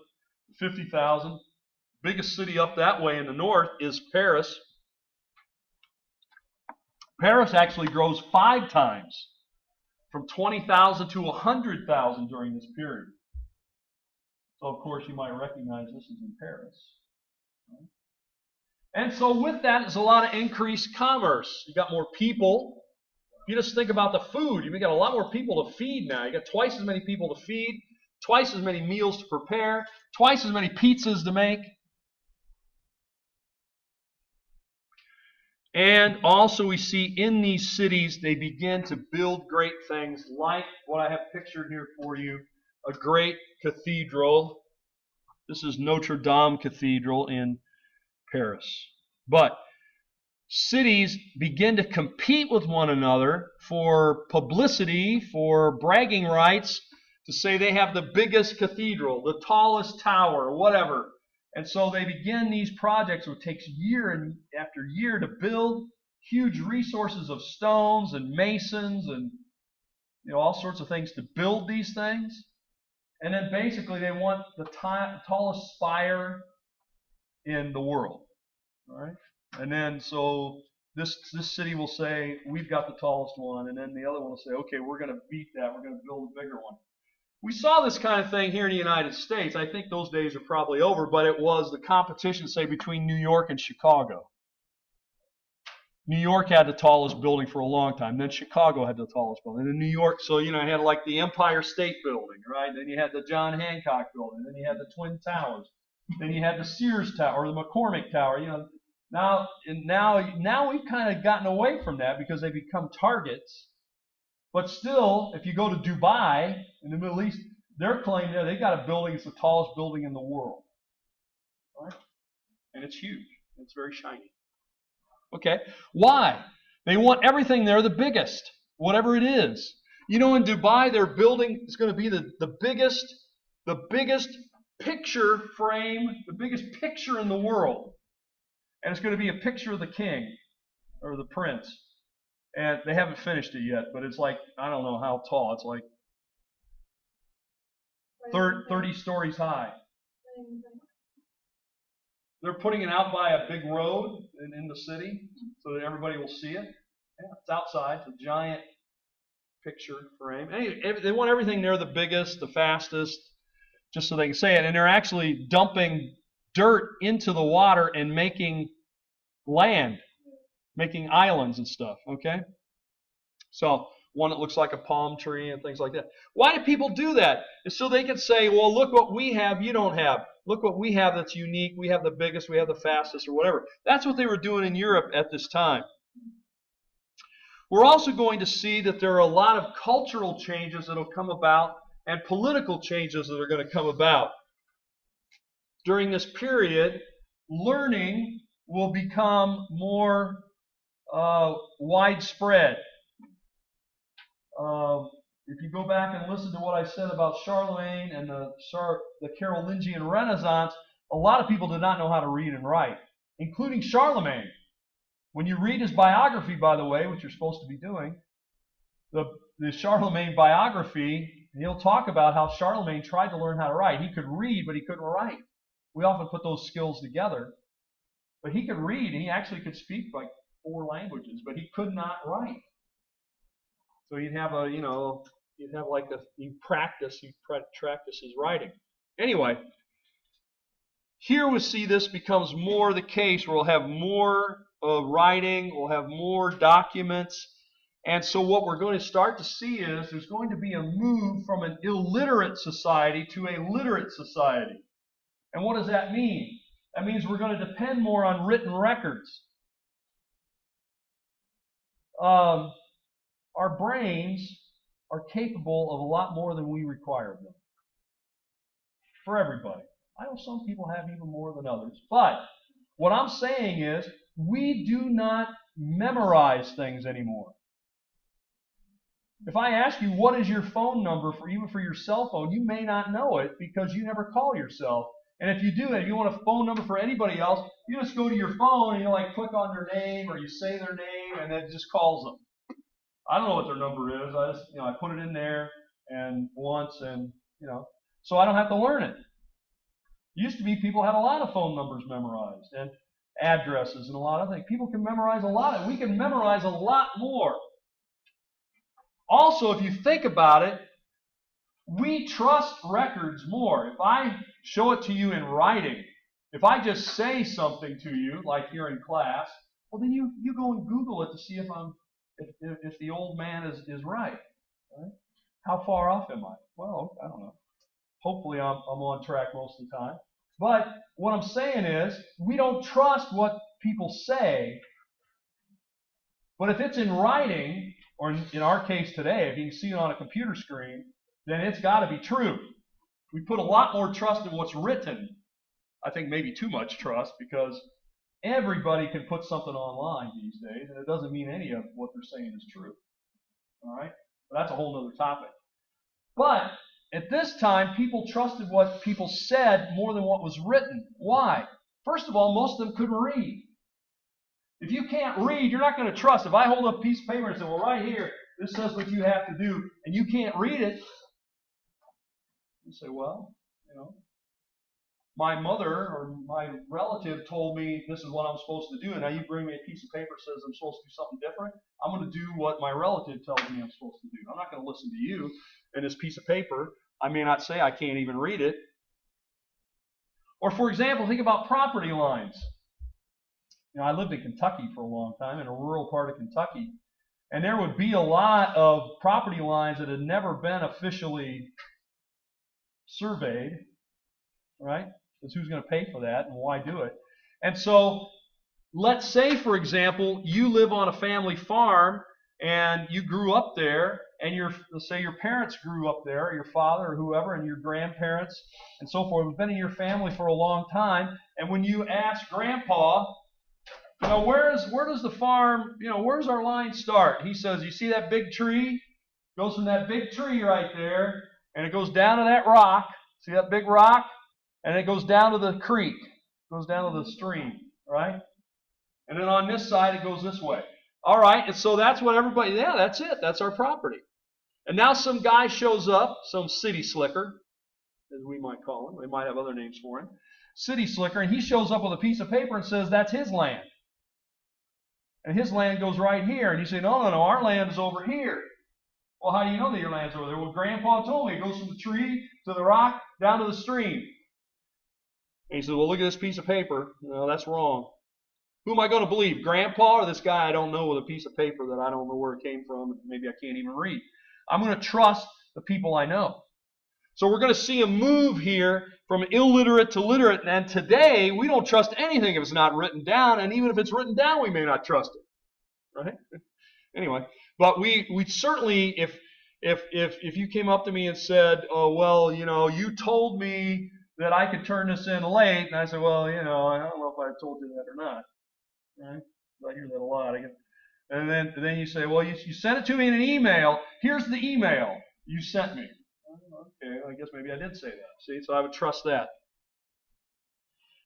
50,000. Biggest city up that way in the north is Paris. Paris actually grows 5 times, from 20,000 to 100,000 during this period. So, of course, you might recognize this is in Paris. And so with that is a lot of increased commerce. You got more people. You just think about the food. You've got a lot more people to feed now. You got twice as many people to feed, twice as many meals to prepare, twice as many pizzas to make. And also we see in these cities, they begin to build great things like what I have pictured here for you, a great cathedral. This is Notre Dame Cathedral in Paris. But cities begin to compete with one another for publicity, for bragging rights, to say they have the biggest cathedral, the tallest tower, whatever. And so they begin these projects, which takes year after year to build, huge resources of stones and masons and all sorts of things to build these things. And then basically they want the tallest spire in the world. All right? And then so this city will say, we've got the tallest one. And then the other one will say, okay, we're going to beat that. We're going to build a bigger one. We saw this kind of thing here in the United States. I think those days are probably over, but it was the competition, say, between New York and Chicago. New York had the tallest building for a long time. Then Chicago had the tallest building. And then New York, so, you had like the Empire State Building, right? Then you had the John Hancock Building. Then you had the Twin Towers. Then you had the Sears Tower, or the McCormick Tower. Now we've kind of gotten away from that because they become targets. But still, if you go to Dubai in the Middle East, they're claiming they got a building, it's the tallest building in the world. Right? And it's huge. It's very shiny. Okay. Why? They want everything there the biggest, whatever it is. In Dubai, their building is going to be the biggest picture frame, the biggest picture in the world. And it's going to be a picture of the king or the prince. And they haven't finished it yet, but it's like, I don't know how tall. It's like 30 stories high. They're putting it out by a big road in the city so that everybody will see it. Yeah, it's outside. It's a giant picture frame. They want everything there the biggest, the fastest, just so they can say it. And they're actually dumping dirt into the water and making land. Making islands and stuff, okay? So, one that looks like a palm tree and things like that. Why do people do that? It's so they can say, well, look what we have you don't have. Look what we have that's unique. We have the biggest, we have the fastest, or whatever. That's what they were doing in Europe at this time. We're also going to see that there are a lot of cultural changes that will come about and political changes that are going to come about. During this period, learning will become more widespread. If you go back and listen to what I said about Charlemagne and the Carolingian Renaissance, a lot of people did not know how to read and write, including Charlemagne. When you read his biography, by the way, which you're supposed to be doing, the Charlemagne biography, he'll talk about how Charlemagne tried to learn how to write. He could read, but he couldn't write. We often put those skills together. But he could read, and he actually could speak like 4 languages, but he could not write. So he'd practice his writing. Anyway, here we see this becomes more the case where we'll have more writing, we'll have more documents, and so what we're going to start to see is there's going to be a move from an illiterate society to a literate society. And what does that mean? That means we're going to depend more on written records. Our brains are capable of a lot more than we require of them. For everybody. I know some people have even more than others. But what I'm saying is we do not memorize things anymore. If I ask you what is your phone number even for your cell phone, you may not know it because you never call yourself. And if you do, if you want a phone number for anybody else, you just go to your phone and you click on their name or you say their name and it just calls them. I don't know what their number is. I just I put it in there and once and so I don't have to learn it. Used to be people had a lot of phone numbers memorized and addresses and a lot of things. People can memorize a lot. We can memorize a lot more. Also, if you think about it, we trust records more. If I show it to you in writing, if I just say something to you, like you're in class, well, then you go and Google it to see if the old man is right. How far off am I? Well, I don't know. Hopefully I'm on track most of the time. But what I'm saying is, we don't trust what people say. But if it's in writing, or in our case today, if you can see it on a computer screen, then it's got to be true. We put a lot more trust in what's written. I think maybe too much trust, because everybody can put something online these days, and it doesn't mean any of what they're saying is true. All right? But that's a whole other topic. But at this time, people trusted what people said more than what was written. Why? First of all, most of them couldn't read. If you can't read, you're not going to trust. If I hold up a piece of paper and say, well, right here, this says what you have to do, and you can't read it, you say, well, my mother or my relative told me this is what I'm supposed to do, and now you bring me a piece of paper that says I'm supposed to do something different. I'm going to do what my relative tells me I'm supposed to do. I'm not going to listen to you and this piece of paper. I may not say I can't even read it. Or, for example, think about property lines. I lived in Kentucky for a long time, in a rural part of Kentucky, and there would be a lot of property lines that had never been officially surveyed, right? Because who's going to pay for that, and why do it? And so, let's say, for example, you live on a family farm, and you grew up there, and let's say your parents grew up there, or your father or whoever, and your grandparents, and so forth, have been in your family for a long time, and when you ask Grandpa, where does the farm, where's our line start? He says, you see that big tree? It goes from that big tree right there, and it goes down to that rock. See that big rock? And it goes down to the creek. It goes down to the stream, right? And then on this side, it goes this way. All right, and so that's what everybody, that's it. That's our property. And now some guy shows up, some city slicker, as we might call him. We might have other names for him. City slicker, and he shows up with a piece of paper and says, that's his land. And his land goes right here. And you say, no, our land is over here. Well, how do you know that your land's over there? Well, Grandpa told me it goes from the tree to the rock down to the stream. And he said, well, look at this piece of paper. No, that's wrong. Who am I going to believe, Grandpa or this guy I don't know with a piece of paper that I don't know where it came from and maybe I can't even read? I'm going to trust the people I know. So we're going to see a move here from illiterate to literate. And today, we don't trust anything if it's not written down. And even if it's written down, we may not trust it. Right? Anyway, but we certainly, if you came up to me and said, oh, well, you told me that I could turn this in late. And I said, well, I don't know if I told you that or not. Right? I hear that a lot. And then you say, well, you sent it to me in an email. Here's the email you sent me. Okay, I guess maybe I did say that. See, so I would trust that.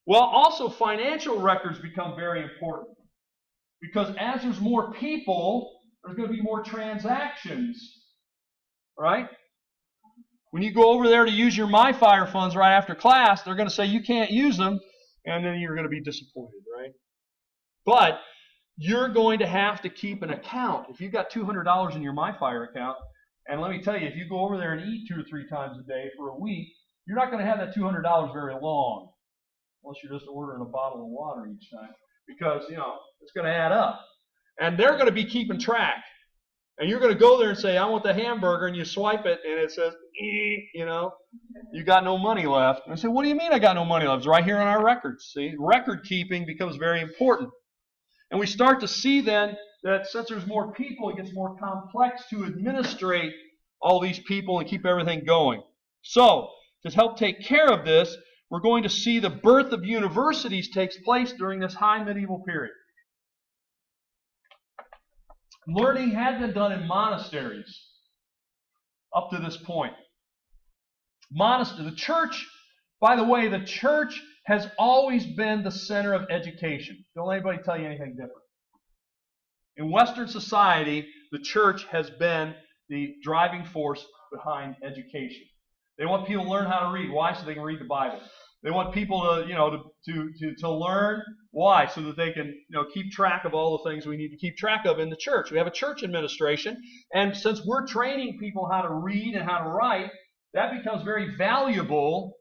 Well, also financial records become very important, because as there's more people, there's going to be more transactions, right? When you go over there to use your MyFire funds right after class, they're going to say you can't use them, and then you're going to be disappointed, right? But you're going to have to keep an account. If you've got $200 in your MyFire account, and let me tell you, if you go over there and eat 2 or 3 times a day for a week, you're not going to have that $200 very long, unless you're just ordering a bottle of water each time, because, it's going to add up. And they're going to be keeping track. And you're going to go there and say, I want the hamburger, and you swipe it, and it says, you got no money left. And I say, what do you mean I got no money left? It's right here on our records. See, record keeping becomes very important. And we start to see then that since there's more people, it gets more complex to administrate all these people and keep everything going. So, to help take care of this, we're going to see the birth of universities takes place during this high medieval period. Learning had been done in monasteries up to this point. The church, by the way, the church has always been the center of education. Don't let anybody tell you anything different. In Western society, the church has been the driving force behind education. They want people to learn how to read. Why? So they can read the Bible. They want people to learn. Why? So that they can keep track of all the things we need to keep track of in the church. We have a church administration, and since we're training people how to read and how to write, That becomes very valuable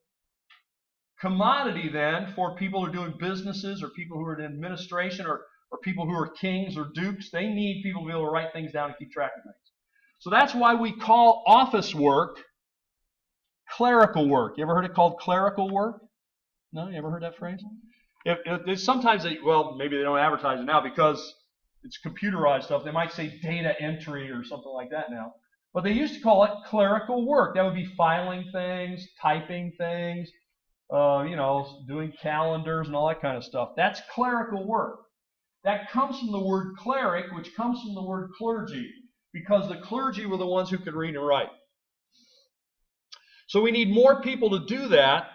commodity then for people who are doing businesses or people who are in administration or people who are kings or dukes. They need people to be able to write things down and keep track of things. So that's why we call office work clerical work. You ever heard it called clerical work? No? You ever heard that phrase? Sometimes maybe they don't advertise it now because it's computerized stuff. They might say data entry or something like that now. But they used to call it clerical work. That would be filing things, typing things, doing calendars and all that kind of stuff. That's clerical work. That comes from the word cleric, which comes from the word clergy, because the clergy were the ones who could read and write. So we need more people to do that.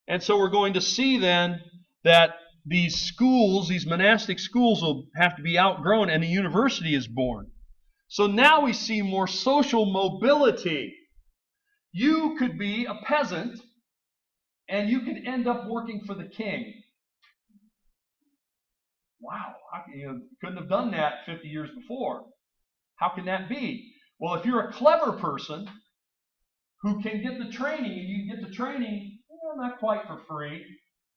And so we're going to see then that these schools, these monastic schools, will have to be outgrown and a university is born. So now we see more social mobility. You could be a peasant and you could end up working for the king. Wow, you couldn't have done that 50 years before. How can that be? Well, if you're a clever person who can get the training, and you can get the training, not quite for free,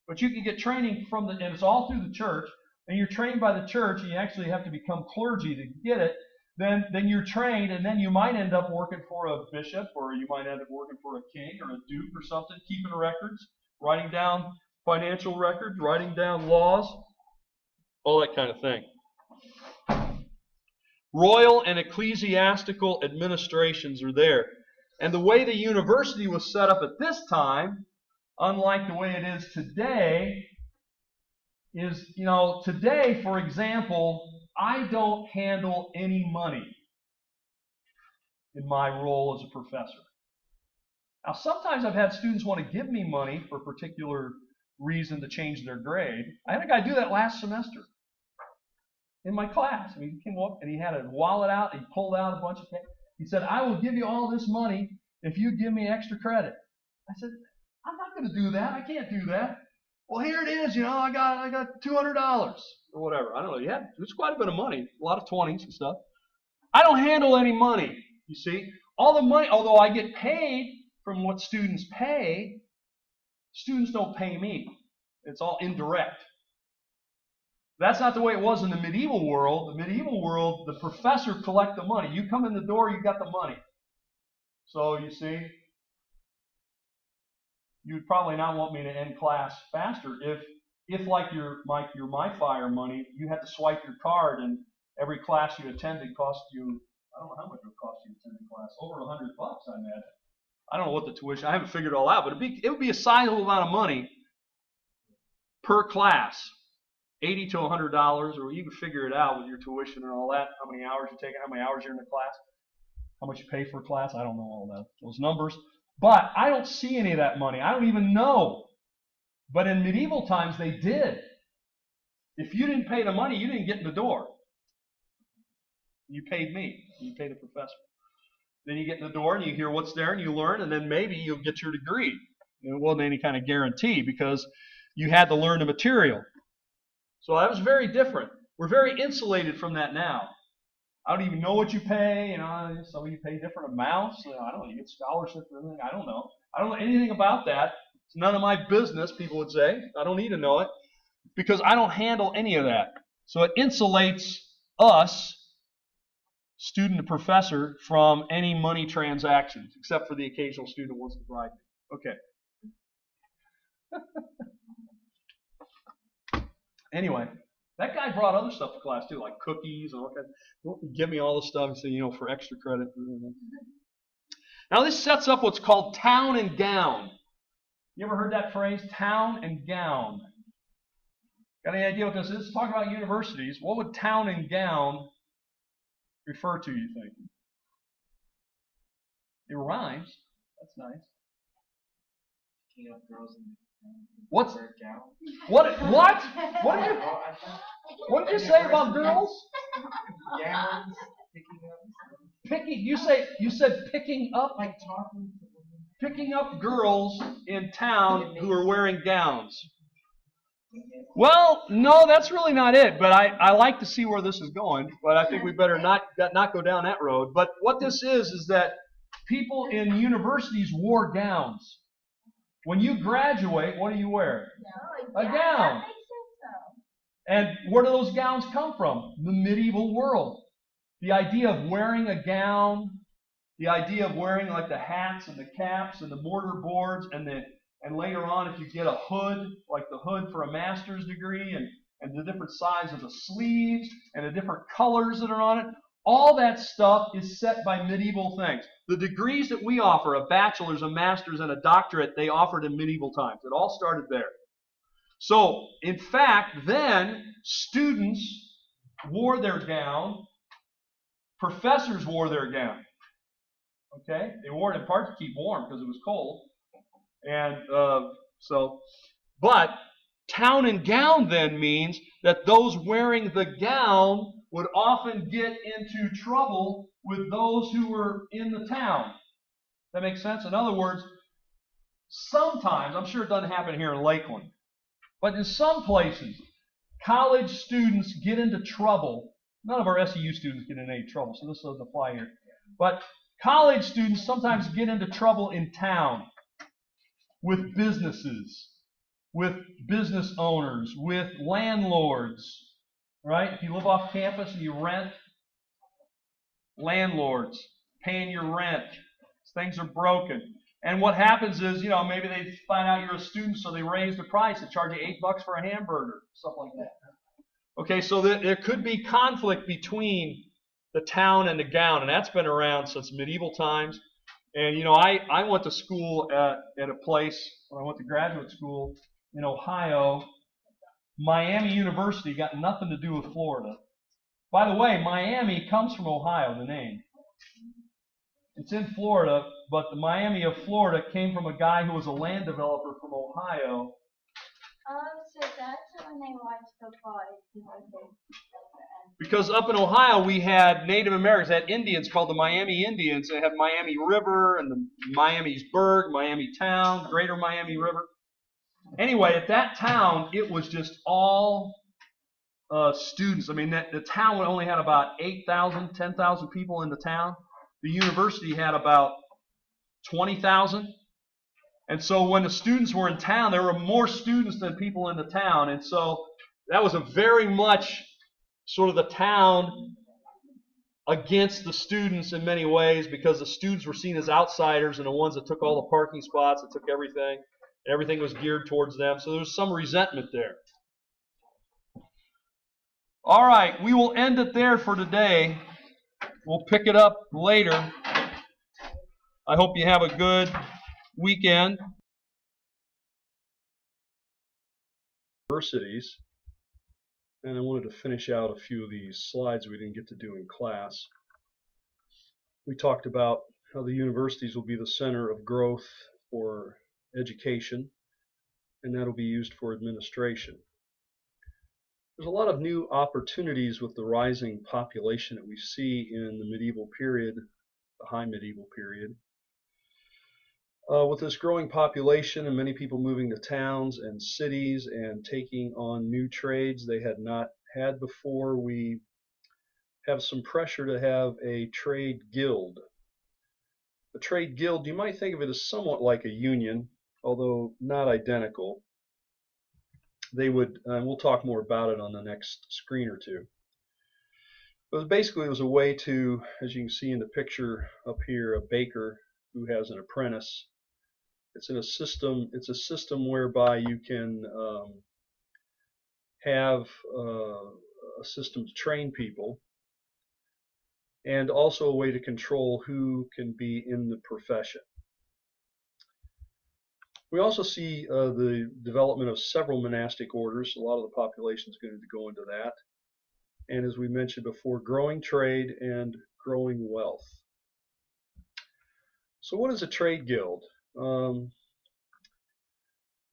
but you can get training and it's all through the church, and you're trained by the church, and you actually have to become clergy to get it, then you're trained, and then you might end up working for a bishop, or you might end up working for a king or a duke or something, keeping records, writing down financial records, writing down laws, all that kind of thing. Royal and ecclesiastical administrations are there. And the way the university was set up at this time, unlike the way it is today, is, today, for example, I don't handle any money in my role as a professor. Now, sometimes I've had students want to give me money for a particular reason to change their grade. I had a guy do that last semester in my class. I mean, he came up and he had a wallet out. He pulled out a bunch of things. He said, "I will give you all this money if you give me extra credit." I said, "I'm not going to do that. I can't do that." "Well, here it is. I got $200 or whatever." I don't know. Yeah, it's quite a bit of money. A lot of 20s and stuff. I don't handle any money. You see, all the money. Although I get paid from what students pay, students don't pay me. It's all indirect. That's not the way it was in the medieval world. The medieval world, the professor collect the money. You come in the door, you got the money. So you see, you'd probably not want me to end class faster if like your MyFire money, you had to swipe your card and every class you attended cost you, I don't know how much it would cost you to attend a class, over $100, I imagine. I don't know what the tuition, I haven't figured it all out, but it would be a sizable amount of money per class. $80 to $100, or you can figure it out with your tuition and all that, how many hours you're taking, how many hours you're in the class, how much you pay for a class. I don't know all that, those numbers. But I don't see any of that money. I don't even know. But in medieval times, they did. If you didn't pay the money, you didn't get in the door. You paid me. You paid the professor. Then you get in the door and you hear what's there and you learn, and then maybe you'll get your degree. It wasn't any kind of guarantee because you had to learn the material. So that was very different. We're very insulated from that now. I don't even know what you pay. Some of you pay different amounts. I don't know. You get scholarships or anything. I don't know. I don't know anything about that. It's none of my business, people would say. I don't need to know it because I don't handle any of that. So it insulates us, student to professor, from any money transactions, except for the occasional student who wants to bribe me. Okay. Anyway, that guy brought other stuff to class too, like cookies and all kinds. Give me all the stuff and say, for extra credit. Now this sets up what's called town and gown. You ever heard that phrase, town and gown? Got any idea what this is? Let's talk about universities. What would town and gown refer to, you think? It rhymes. That's nice. Picking up girls in What's their gown. What? What did you say about girls? Gowns, picking up. You said picking up, Like talking to women. picking up girls in town who are wearing gowns. Well, no, that's really not it. But I like to see where this is going. But I think we better not go down that road. But what this is that people in universities wore gowns. When you graduate, what do you wear? Oh, A yeah, gown. that makes sense though. And where do those gowns come from? The medieval world. The idea of wearing a gown, the idea of wearing like the hats and the caps and the mortar boards, and later on if you get a hood, like the hood for a master's degree, and the different size of the sleeves and the different colors that are on it, all that stuff is set by medieval things. The degrees that we offer, a bachelor's, a master's, and a doctorate, they offered in medieval times. It all started there. So, in fact, then students wore their gown, professors wore their gown. Okay? They wore it in part to keep warm because it was cold. And but town and gown then means that those wearing the gown would often get into trouble with those who were in the town. That makes sense? In other words, sometimes, I'm sure it doesn't happen here in Lakeland, but in some places, college students get into trouble. None of our SEU students get in any trouble, so this doesn't apply here. But college students sometimes get into trouble in town with businesses, with business owners, with landlords. Right? If you live off campus and you rent, landlords paying your rent. Things are broken. And what happens is, maybe they find out you're a student, so they raise the price. They charge you $8 for a hamburger, stuff like that. Okay, so there could be conflict between the town and the gown, and that's been around since medieval times. And, I went to school at a place, when I went to graduate school in Ohio. Miami University got nothing to do with Florida. By the way, Miami comes from Ohio, the name. It's in Florida, but the Miami of Florida came from a guy who was a land developer from Ohio. Oh, so that's when they watch football. Because up in Ohio, we had Native Americans, had Indians called the Miami Indians. They had Miami River and the Miamisburg, Miami Town, Greater Miami River. Anyway, at that town, it was just all students. I mean, the town only had about 8,000, 10,000 people in the town. The university had about 20,000. And so when the students were in town, there were more students than people in the town. And so that was a very much sort of the town against the students in many ways, because the students were seen as outsiders and the ones that took all the parking spots, that took everything. Everything was geared towards them. So there was some resentment there. All right, we will end it there for today. We'll pick it up later. I hope you have a good weekend. Universities. And I wanted to finish out a few of these slides we didn't get to do in class. We talked about how the universities will be the center of growth for education, and that'll be used for administration. There's a lot of new opportunities with the rising population that we see in the medieval period, the high medieval period. With this growing population and many people moving to towns and cities and taking on new trades they had not had before, we have some pressure to have a trade guild. A trade guild, you might think of it as somewhat like a union, although not identical. They would, and we'll talk more about it on the next screen or two. But basically it was a way to, as you can see in the picture up here, a baker who has an apprentice. It's a system whereby you can have a system to train people, and also a way to control who can be in the profession. We also see the development of several monastic orders. A lot of the population is going to go into that. And as we mentioned before, growing trade and growing wealth. So what is a trade guild?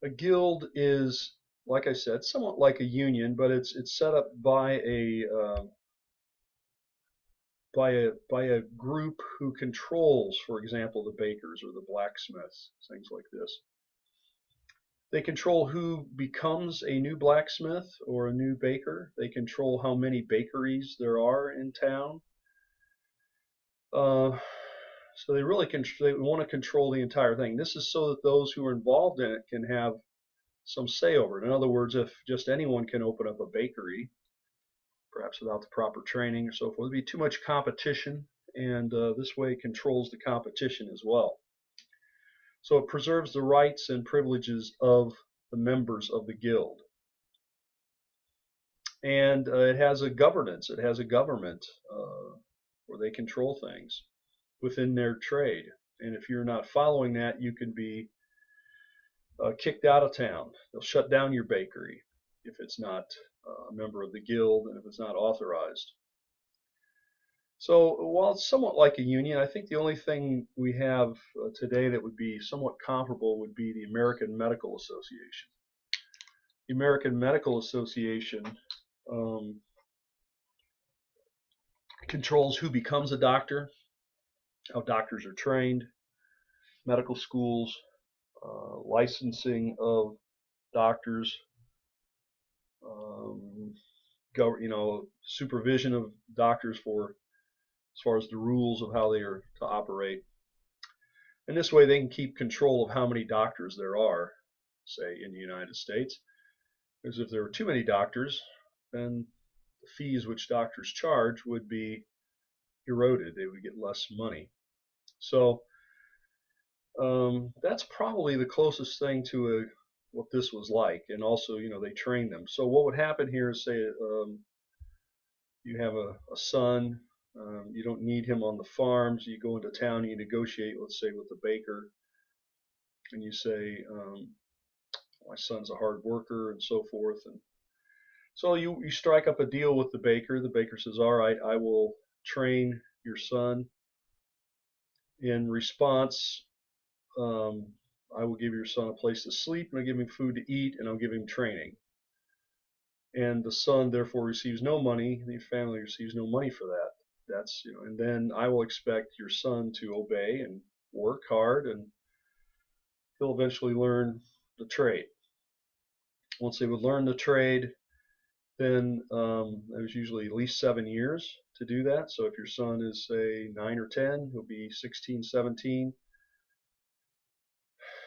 A guild is, like I said, somewhat like a union, but it's set up by a group who controls, for example, the bakers or the blacksmiths, things like this. They control who becomes a new blacksmith or a new baker. They control how many bakeries there are in town. So they really they want to control the entire thing. This is so that those who are involved in it can have some say over it. In other words, if just anyone can open up a bakery, perhaps without the proper training or so forth, there'd be too much competition, and this way it controls the competition as well. So it preserves the rights and privileges of the members of the guild. And it has a governance, it has a government where they control things within their trade. And if you're not following that, you can be kicked out of town. They'll shut down your bakery if it's not a member of the guild and if it's not authorized. So while it's somewhat like a union, I think the only thing we have today that would be somewhat comparable would be the American Medical Association. The American Medical Association controls who becomes a doctor, how doctors are trained, medical schools, licensing of doctors, supervision of doctors as far as the rules of how they are to operate. And this way they can keep control of how many doctors there are, say, in the United States. Because if there were too many doctors, then the fees which doctors charge would be eroded. They would get less money. So that's probably the closest thing to what this was like. And also, they train them. So what would happen here is, say, you have a son. You don't need him on the farm, so you go into town and you negotiate, let's say, with the baker, and you say, my son's a hard worker and so forth. And so you strike up a deal with the baker. The baker says, all right, I will train your son. In response, I will give your son a place to sleep, and I'll give him food to eat, and I'll give him training. And the son therefore receives no money, the family receives no money for that. And then I will expect your son to obey and work hard, and he'll eventually learn the trade. Once they would learn the trade, then there's usually at least 7 years to do that. So if your son is, say, 9 or 10, he'll be 16, 17,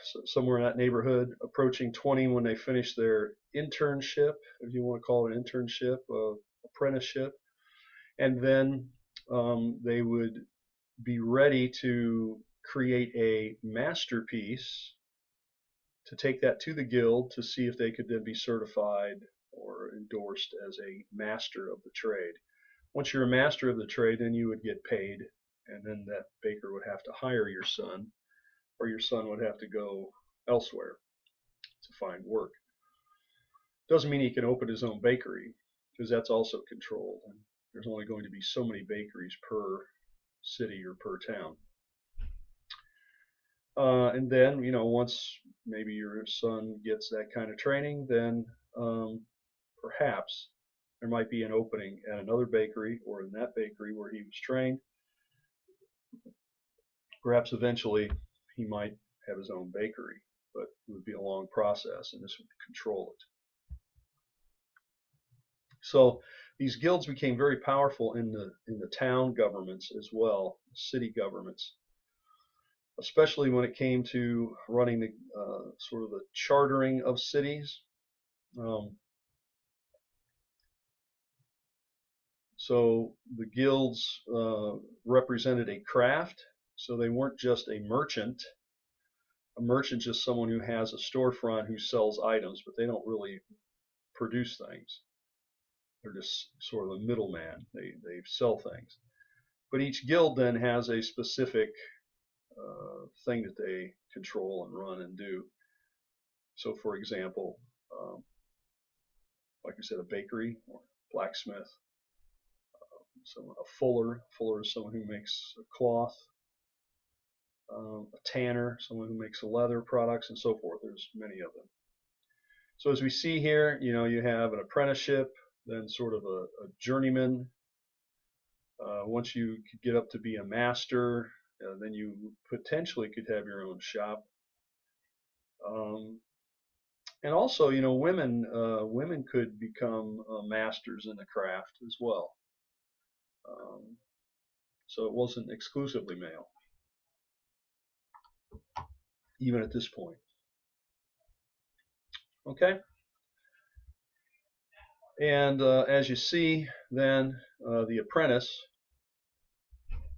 so somewhere in that neighborhood, approaching 20 when they finish their internship, if you want to call it an internship, apprenticeship. And then they would be ready to create a masterpiece, to take that to the guild to see if they could then be certified or endorsed as a master of the trade. Once you're a master of the trade, then you would get paid, and then that baker would have to hire your son, or your son would have to go elsewhere to find work. Doesn't mean he can open his own bakery, because that's also controlled. And there's only going to be so many bakeries per city or per town. And then, once maybe your son gets that kind of training, then perhaps there might be an opening at another bakery or in that bakery where he was trained. Perhaps eventually he might have his own bakery, but it would be a long process, and this would control it. So these guilds became very powerful in the town governments as well, city governments, especially when it came to running the sort of the chartering of cities. So the guilds represented a craft, so they weren't just a merchant. A merchant is just someone who has a storefront who sells items, but they don't really produce things. They're just sort of a middleman. They sell things. But each guild then has a specific thing that they control and run and do. So, for example, like I said, a bakery or blacksmith. A fuller. A fuller is someone who makes a cloth. A tanner, someone who makes leather products, and so forth. There's many of them. So as we see here, you have an apprenticeship, then sort of a journeyman. Once you could get up to be a master, then you potentially could have your own shop. And also, women could become masters in the craft as well. So it wasn't exclusively male. even at this point. Okay? And as you see, then the apprentice,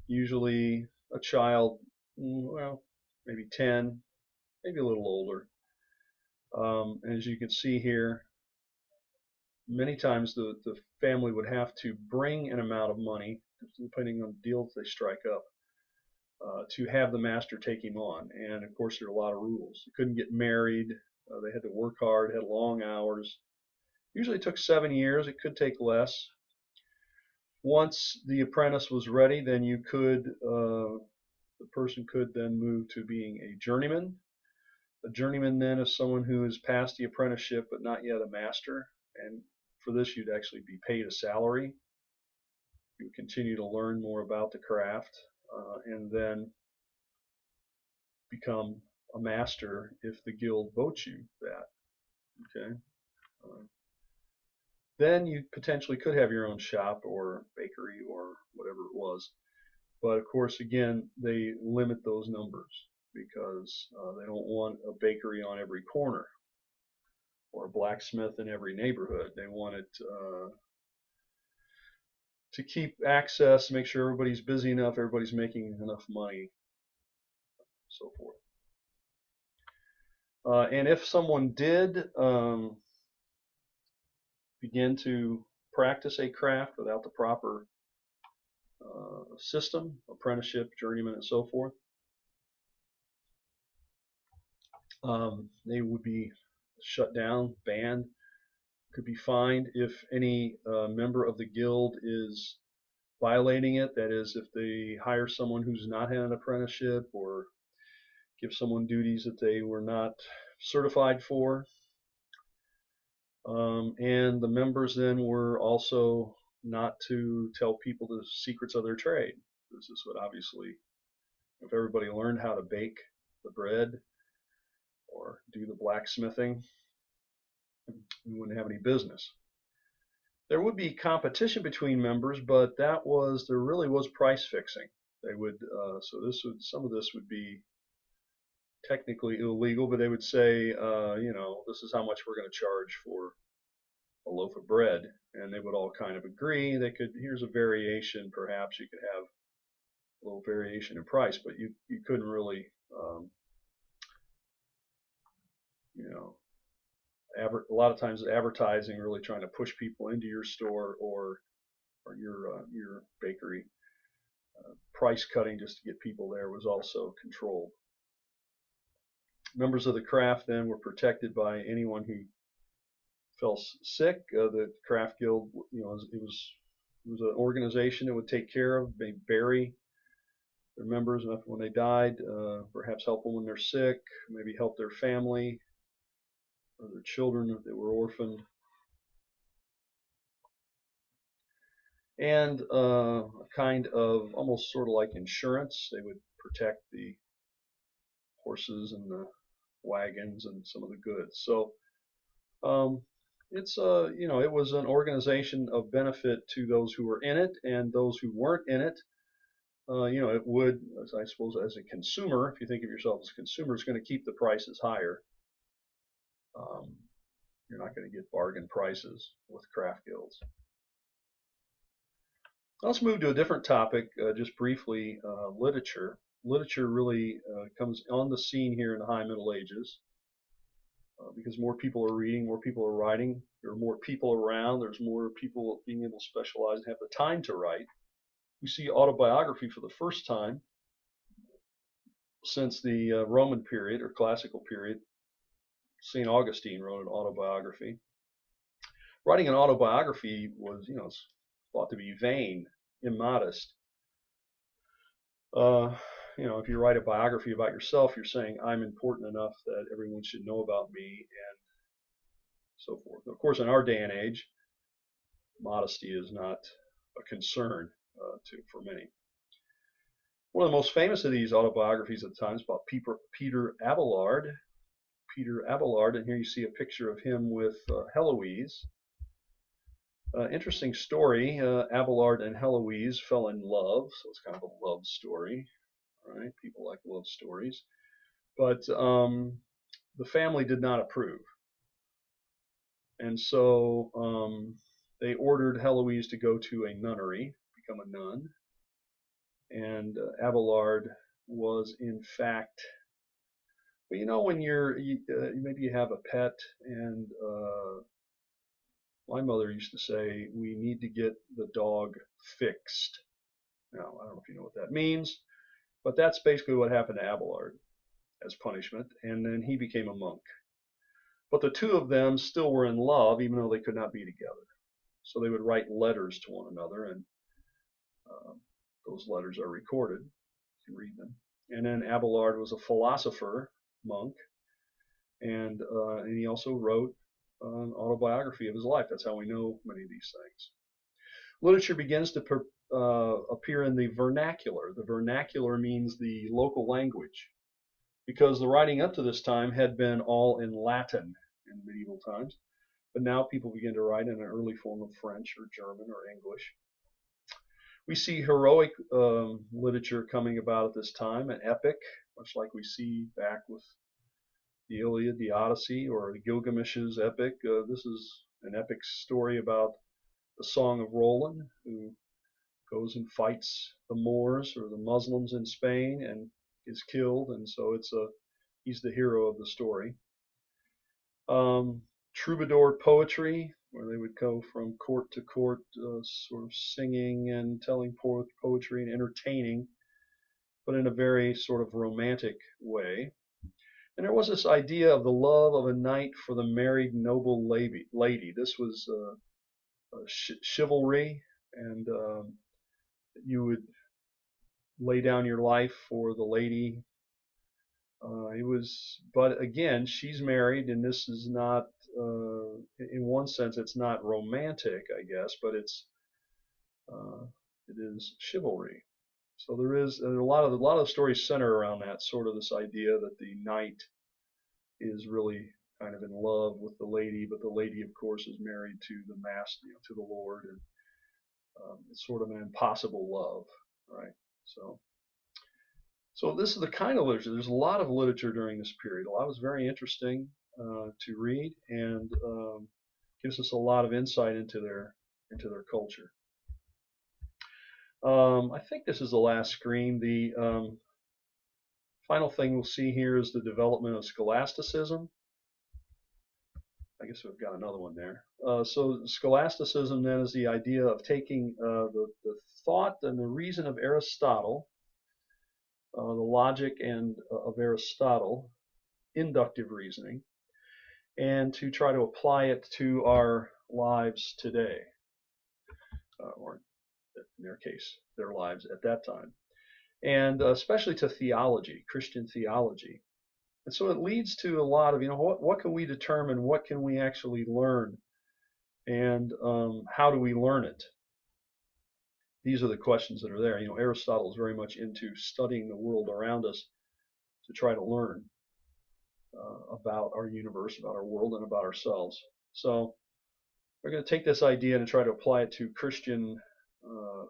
usually a child, well, maybe 10, maybe a little older. As you can see here, many times the family would have to bring an amount of money, depending on the deals they strike up, to have the master take him on. And of course, there are a lot of rules. They couldn't get married. They had to work hard, had long hours. Usually it took 7 years. It could take less. Once the apprentice was ready, then you could, the person could then move to being a journeyman. A journeyman then is someone who has passed the apprenticeship but not yet a master. And for this, you'd actually be paid a salary. You would continue to learn more about the craft, and then become a master if the guild votes you that. Okay. Then you potentially could have your own shop or bakery or whatever it was. But of course, again, they limit those numbers because they don't want a bakery on every corner or a blacksmith in every neighborhood. They want it to keep access, make sure everybody's busy enough, everybody's making enough money, so forth. And if someone did begin to practice a craft without the proper system, apprenticeship, journeyman, and so forth, they would be shut down, banned, could be fined if any member of the guild is violating it. That is, if they hire someone who's not had an apprenticeship or give someone duties that they were not certified for. And the members then were also not to tell people the secrets of their trade. This is what obviously, if everybody learned how to bake the bread or do the blacksmithing, we wouldn't have any business. There would be competition between members, but there really was price fixing. They would, some of this would be technically illegal, but they would say, this is how much we're going to charge for a loaf of bread, and they would all kind of agree. Here's a variation, perhaps you could have a little variation in price, but you couldn't really, a lot of times advertising, really trying to push people into your store or your bakery. Price cutting just to get people there was also controlled. Members of the craft then were protected by anyone who fell sick. The craft guild, it was an organization that would take care of, maybe bury their members when they died, perhaps help them when they're sick, maybe help their family or their children if they were orphaned. And a kind of almost sort of like insurance. They would protect the horses and the wagons and some of the goods. So it was an organization of benefit to those who were in it, and those who weren't in it. It would, I suppose, as a consumer, if you think of yourself as a consumer, it's going to keep the prices higher. You're not going to get bargain prices with craft guilds. Let's move to a different topic, just briefly, literature. Literature really comes on the scene here in the High Middle Ages because more people are reading, more people are writing, there are more people around, there's more people being able to specialize and have the time to write. We see autobiography for the first time since the Roman period or classical period. St. Augustine wrote an autobiography. Writing an autobiography was, thought to be vain, immodest. If you write a biography about yourself, you're saying, I'm important enough that everyone should know about me, and so forth. Of course, in our day and age, modesty is not a concern for many. One of the most famous of these autobiographies at the time is about Peter Abelard. Peter Abelard, and here you see a picture of him with Heloise. Interesting story. Abelard and Heloise fell in love, so it's kind of a love story. Right? People like love stories. But the family did not approve. And so they ordered Heloise to go to a nunnery, become a nun. And Abelard was in fact, but you know, when maybe you have a pet, and my mother used to say, we need to get the dog fixed. Now, I don't know if you know what that means, but that's basically what happened to Abelard as punishment, and then he became a monk. But the two of them still were in love, even though they could not be together. So they would write letters to one another, and those letters are recorded. You can read them. And then Abelard was a philosopher monk, and he also wrote an autobiography of his life. That's how we know many of these things. Literature begins to appear in the vernacular. The vernacular means the local language, because the writing up to this time had been all in Latin in medieval times, but now people begin to write in an early form of French or German or English. We see heroic literature coming about at this time, an epic, much like we see back with the Iliad, the Odyssey, or Gilgamesh's epic. This is an epic story about the Song of Roland, who goes and fights the Moors or the Muslims in Spain and is killed, and so he's the hero of the story. Troubadour poetry, where they would go from court to court, sort of singing and telling poetry and entertaining, but in a very sort of romantic way. And there was this idea of the love of a knight for the married noble lady. This was chivalry, and you would lay down your life for the lady. But again, she's married, and this is not, in one sense, it's not romantic, I guess, but it is chivalry. So there is a lot of stories center around that, sort of this idea that the knight is really kind of in love with the lady, but the lady, of course, is married to the master, to the Lord, and it's sort of an impossible love, right? So this is the kind of literature. There's a lot of literature during this period. A lot was very interesting to read, and gives us a lot of insight into their culture. I think this is the last screen. The final thing we'll see here is the development of scholasticism. I guess we've got another one there. So scholasticism then is the idea of taking the thought and the reason of Aristotle, the logic of Aristotle, inductive reasoning, and to try to apply it to our lives today, or in their case, their lives at that time, and especially to theology, Christian theology. And so it leads to a lot of, what can we determine, what can we actually learn, and how do we learn it? These are the questions that are there. Aristotle is very much into studying the world around us to try to learn about our universe, about our world, and about ourselves. So we're going to take this idea and try to apply it to Christian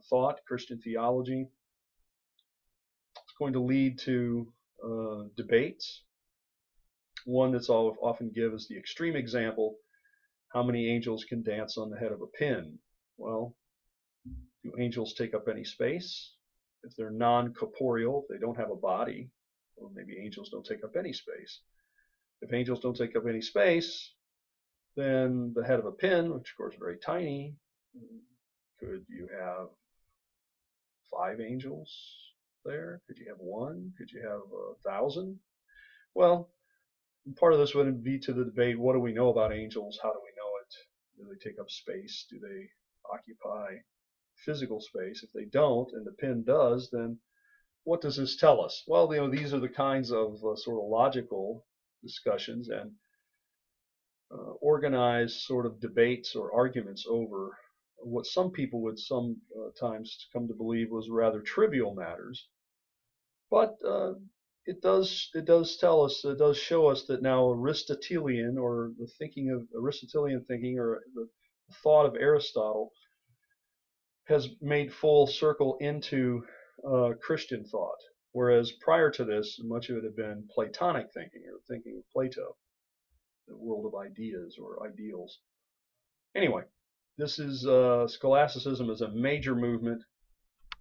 thought, Christian theology. It's going to lead to debates. One that's often given is the extreme example: how many angels can dance on the head of a pin? Well, do angels take up any space? If they're non-corporeal, if they don't have a body, well, maybe angels don't take up any space. If angels don't take up any space, then the head of a pin, which of course is very tiny, could you have 5 angels there? Could you have 1? Could you have 1,000? Well, part of this would be to the debate: what do we know about angels? How do we know it? Do they take up space? Do they occupy physical space? If they don't, and the pin does, then what does this tell us? Well, these are the kinds of sort of logical discussions and organized sort of debates or arguments over what some people would sometimes come to believe was rather trivial matters. But it does tell us, it does show us that now Aristotelian, or the thinking of Aristotelian thinking, or the thought of Aristotle, has made full circle into Christian thought. Whereas prior to this, much of it had been Platonic thinking, or thinking of Plato, the world of ideas or ideals. Anyway, this is scholasticism is a major movement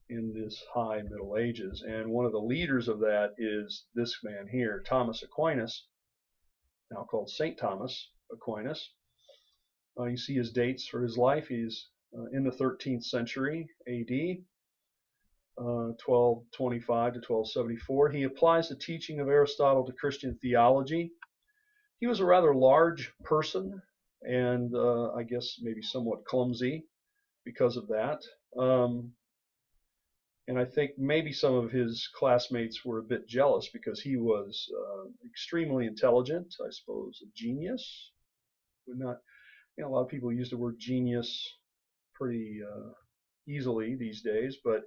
in this high Middle Ages, and one of the leaders of that is this man here, Thomas Aquinas, now called St. Thomas Aquinas. You see his dates for his life. He's in the 13th century AD, 1225 to 1274. He applies the teaching of Aristotle to Christian theology. He was a rather large person, and I guess maybe somewhat clumsy because of that. And I think maybe some of his classmates were a bit jealous because he was extremely intelligent, I suppose, a genius. Would not, a lot of people use the word genius pretty easily these days, but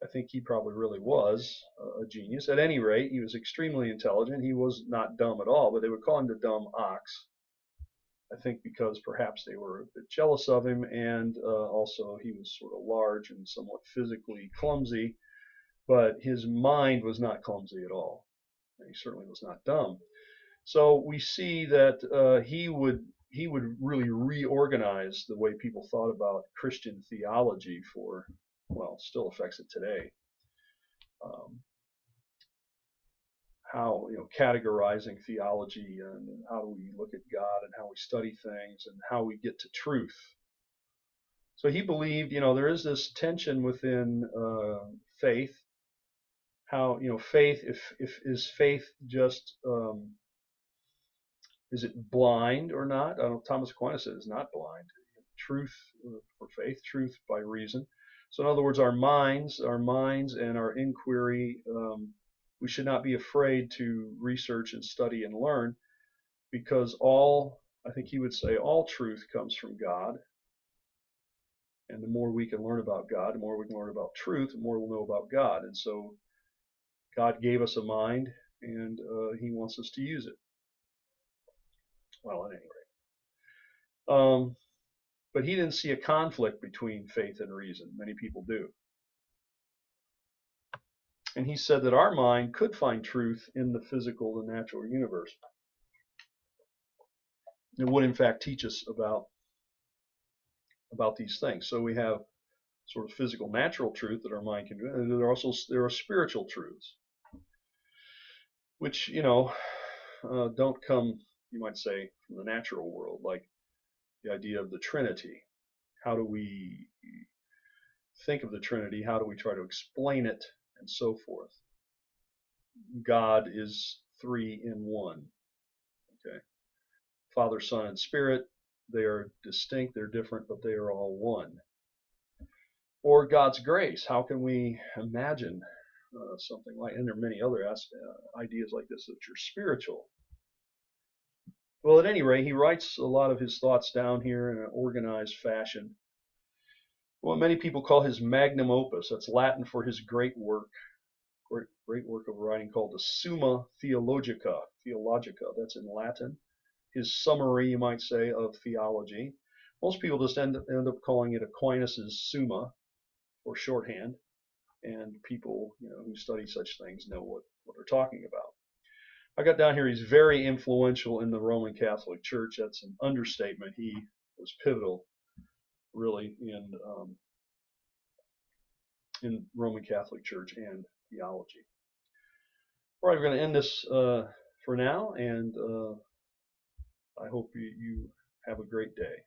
I think he probably really was a genius. At any rate, he was extremely intelligent. He was not dumb at all, but they would call him the dumb ox. I think because perhaps they were a bit jealous of him, and also he was sort of large and somewhat physically clumsy, but his mind was not clumsy at all. And he certainly was not dumb. So we see that he would really reorganize the way people thought about Christian theology for, well, still affects it today. How, categorizing theology and how we look at God and how we study things and how we get to truth. So he believed, there is this tension within faith. How, faith, if is faith just, is it blind or not? Thomas Aquinas said it's not blind. Truth for faith, truth by reason. So in other words, our minds and our inquiry, we should not be afraid to research and study and learn, because I think he would say, all truth comes from God. And the more we can learn about God, the more we can learn about truth, the more we'll know about God. And so God gave us a mind, and he wants us to use it. Well, at any rate. But he didn't see a conflict between faith and reason. Many people do. And he said that our mind could find truth in the physical, the natural universe. It would, in fact, teach us about these things. So we have sort of physical, natural truth that our mind can do, and there are spiritual truths, which don't come, you might say, from the natural world, like the idea of the Trinity. How do we think of the Trinity? How do we try to explain it? And so forth. God is 3 in 1. Okay. Father, Son, and Spirit, they are distinct, they're different, but they are all one. Or God's grace. How can we imagine something like, and there are many other ideas like this that are spiritual. Well, at any rate, he writes a lot of his thoughts down here in an organized fashion. What many people call his magnum opus. That's Latin for his great work. Great work of writing called the Summa Theologica. That's in Latin. His summary, you might say, of theology. Most people just end up calling it Aquinas' Summa, or shorthand. And people, who study such things know what they're talking about. I got down here, he's very influential in the Roman Catholic Church. That's an understatement. He was pivotal, really, in Roman Catholic Church and theology. All right, we're going to end this for now, and I hope you have a great day.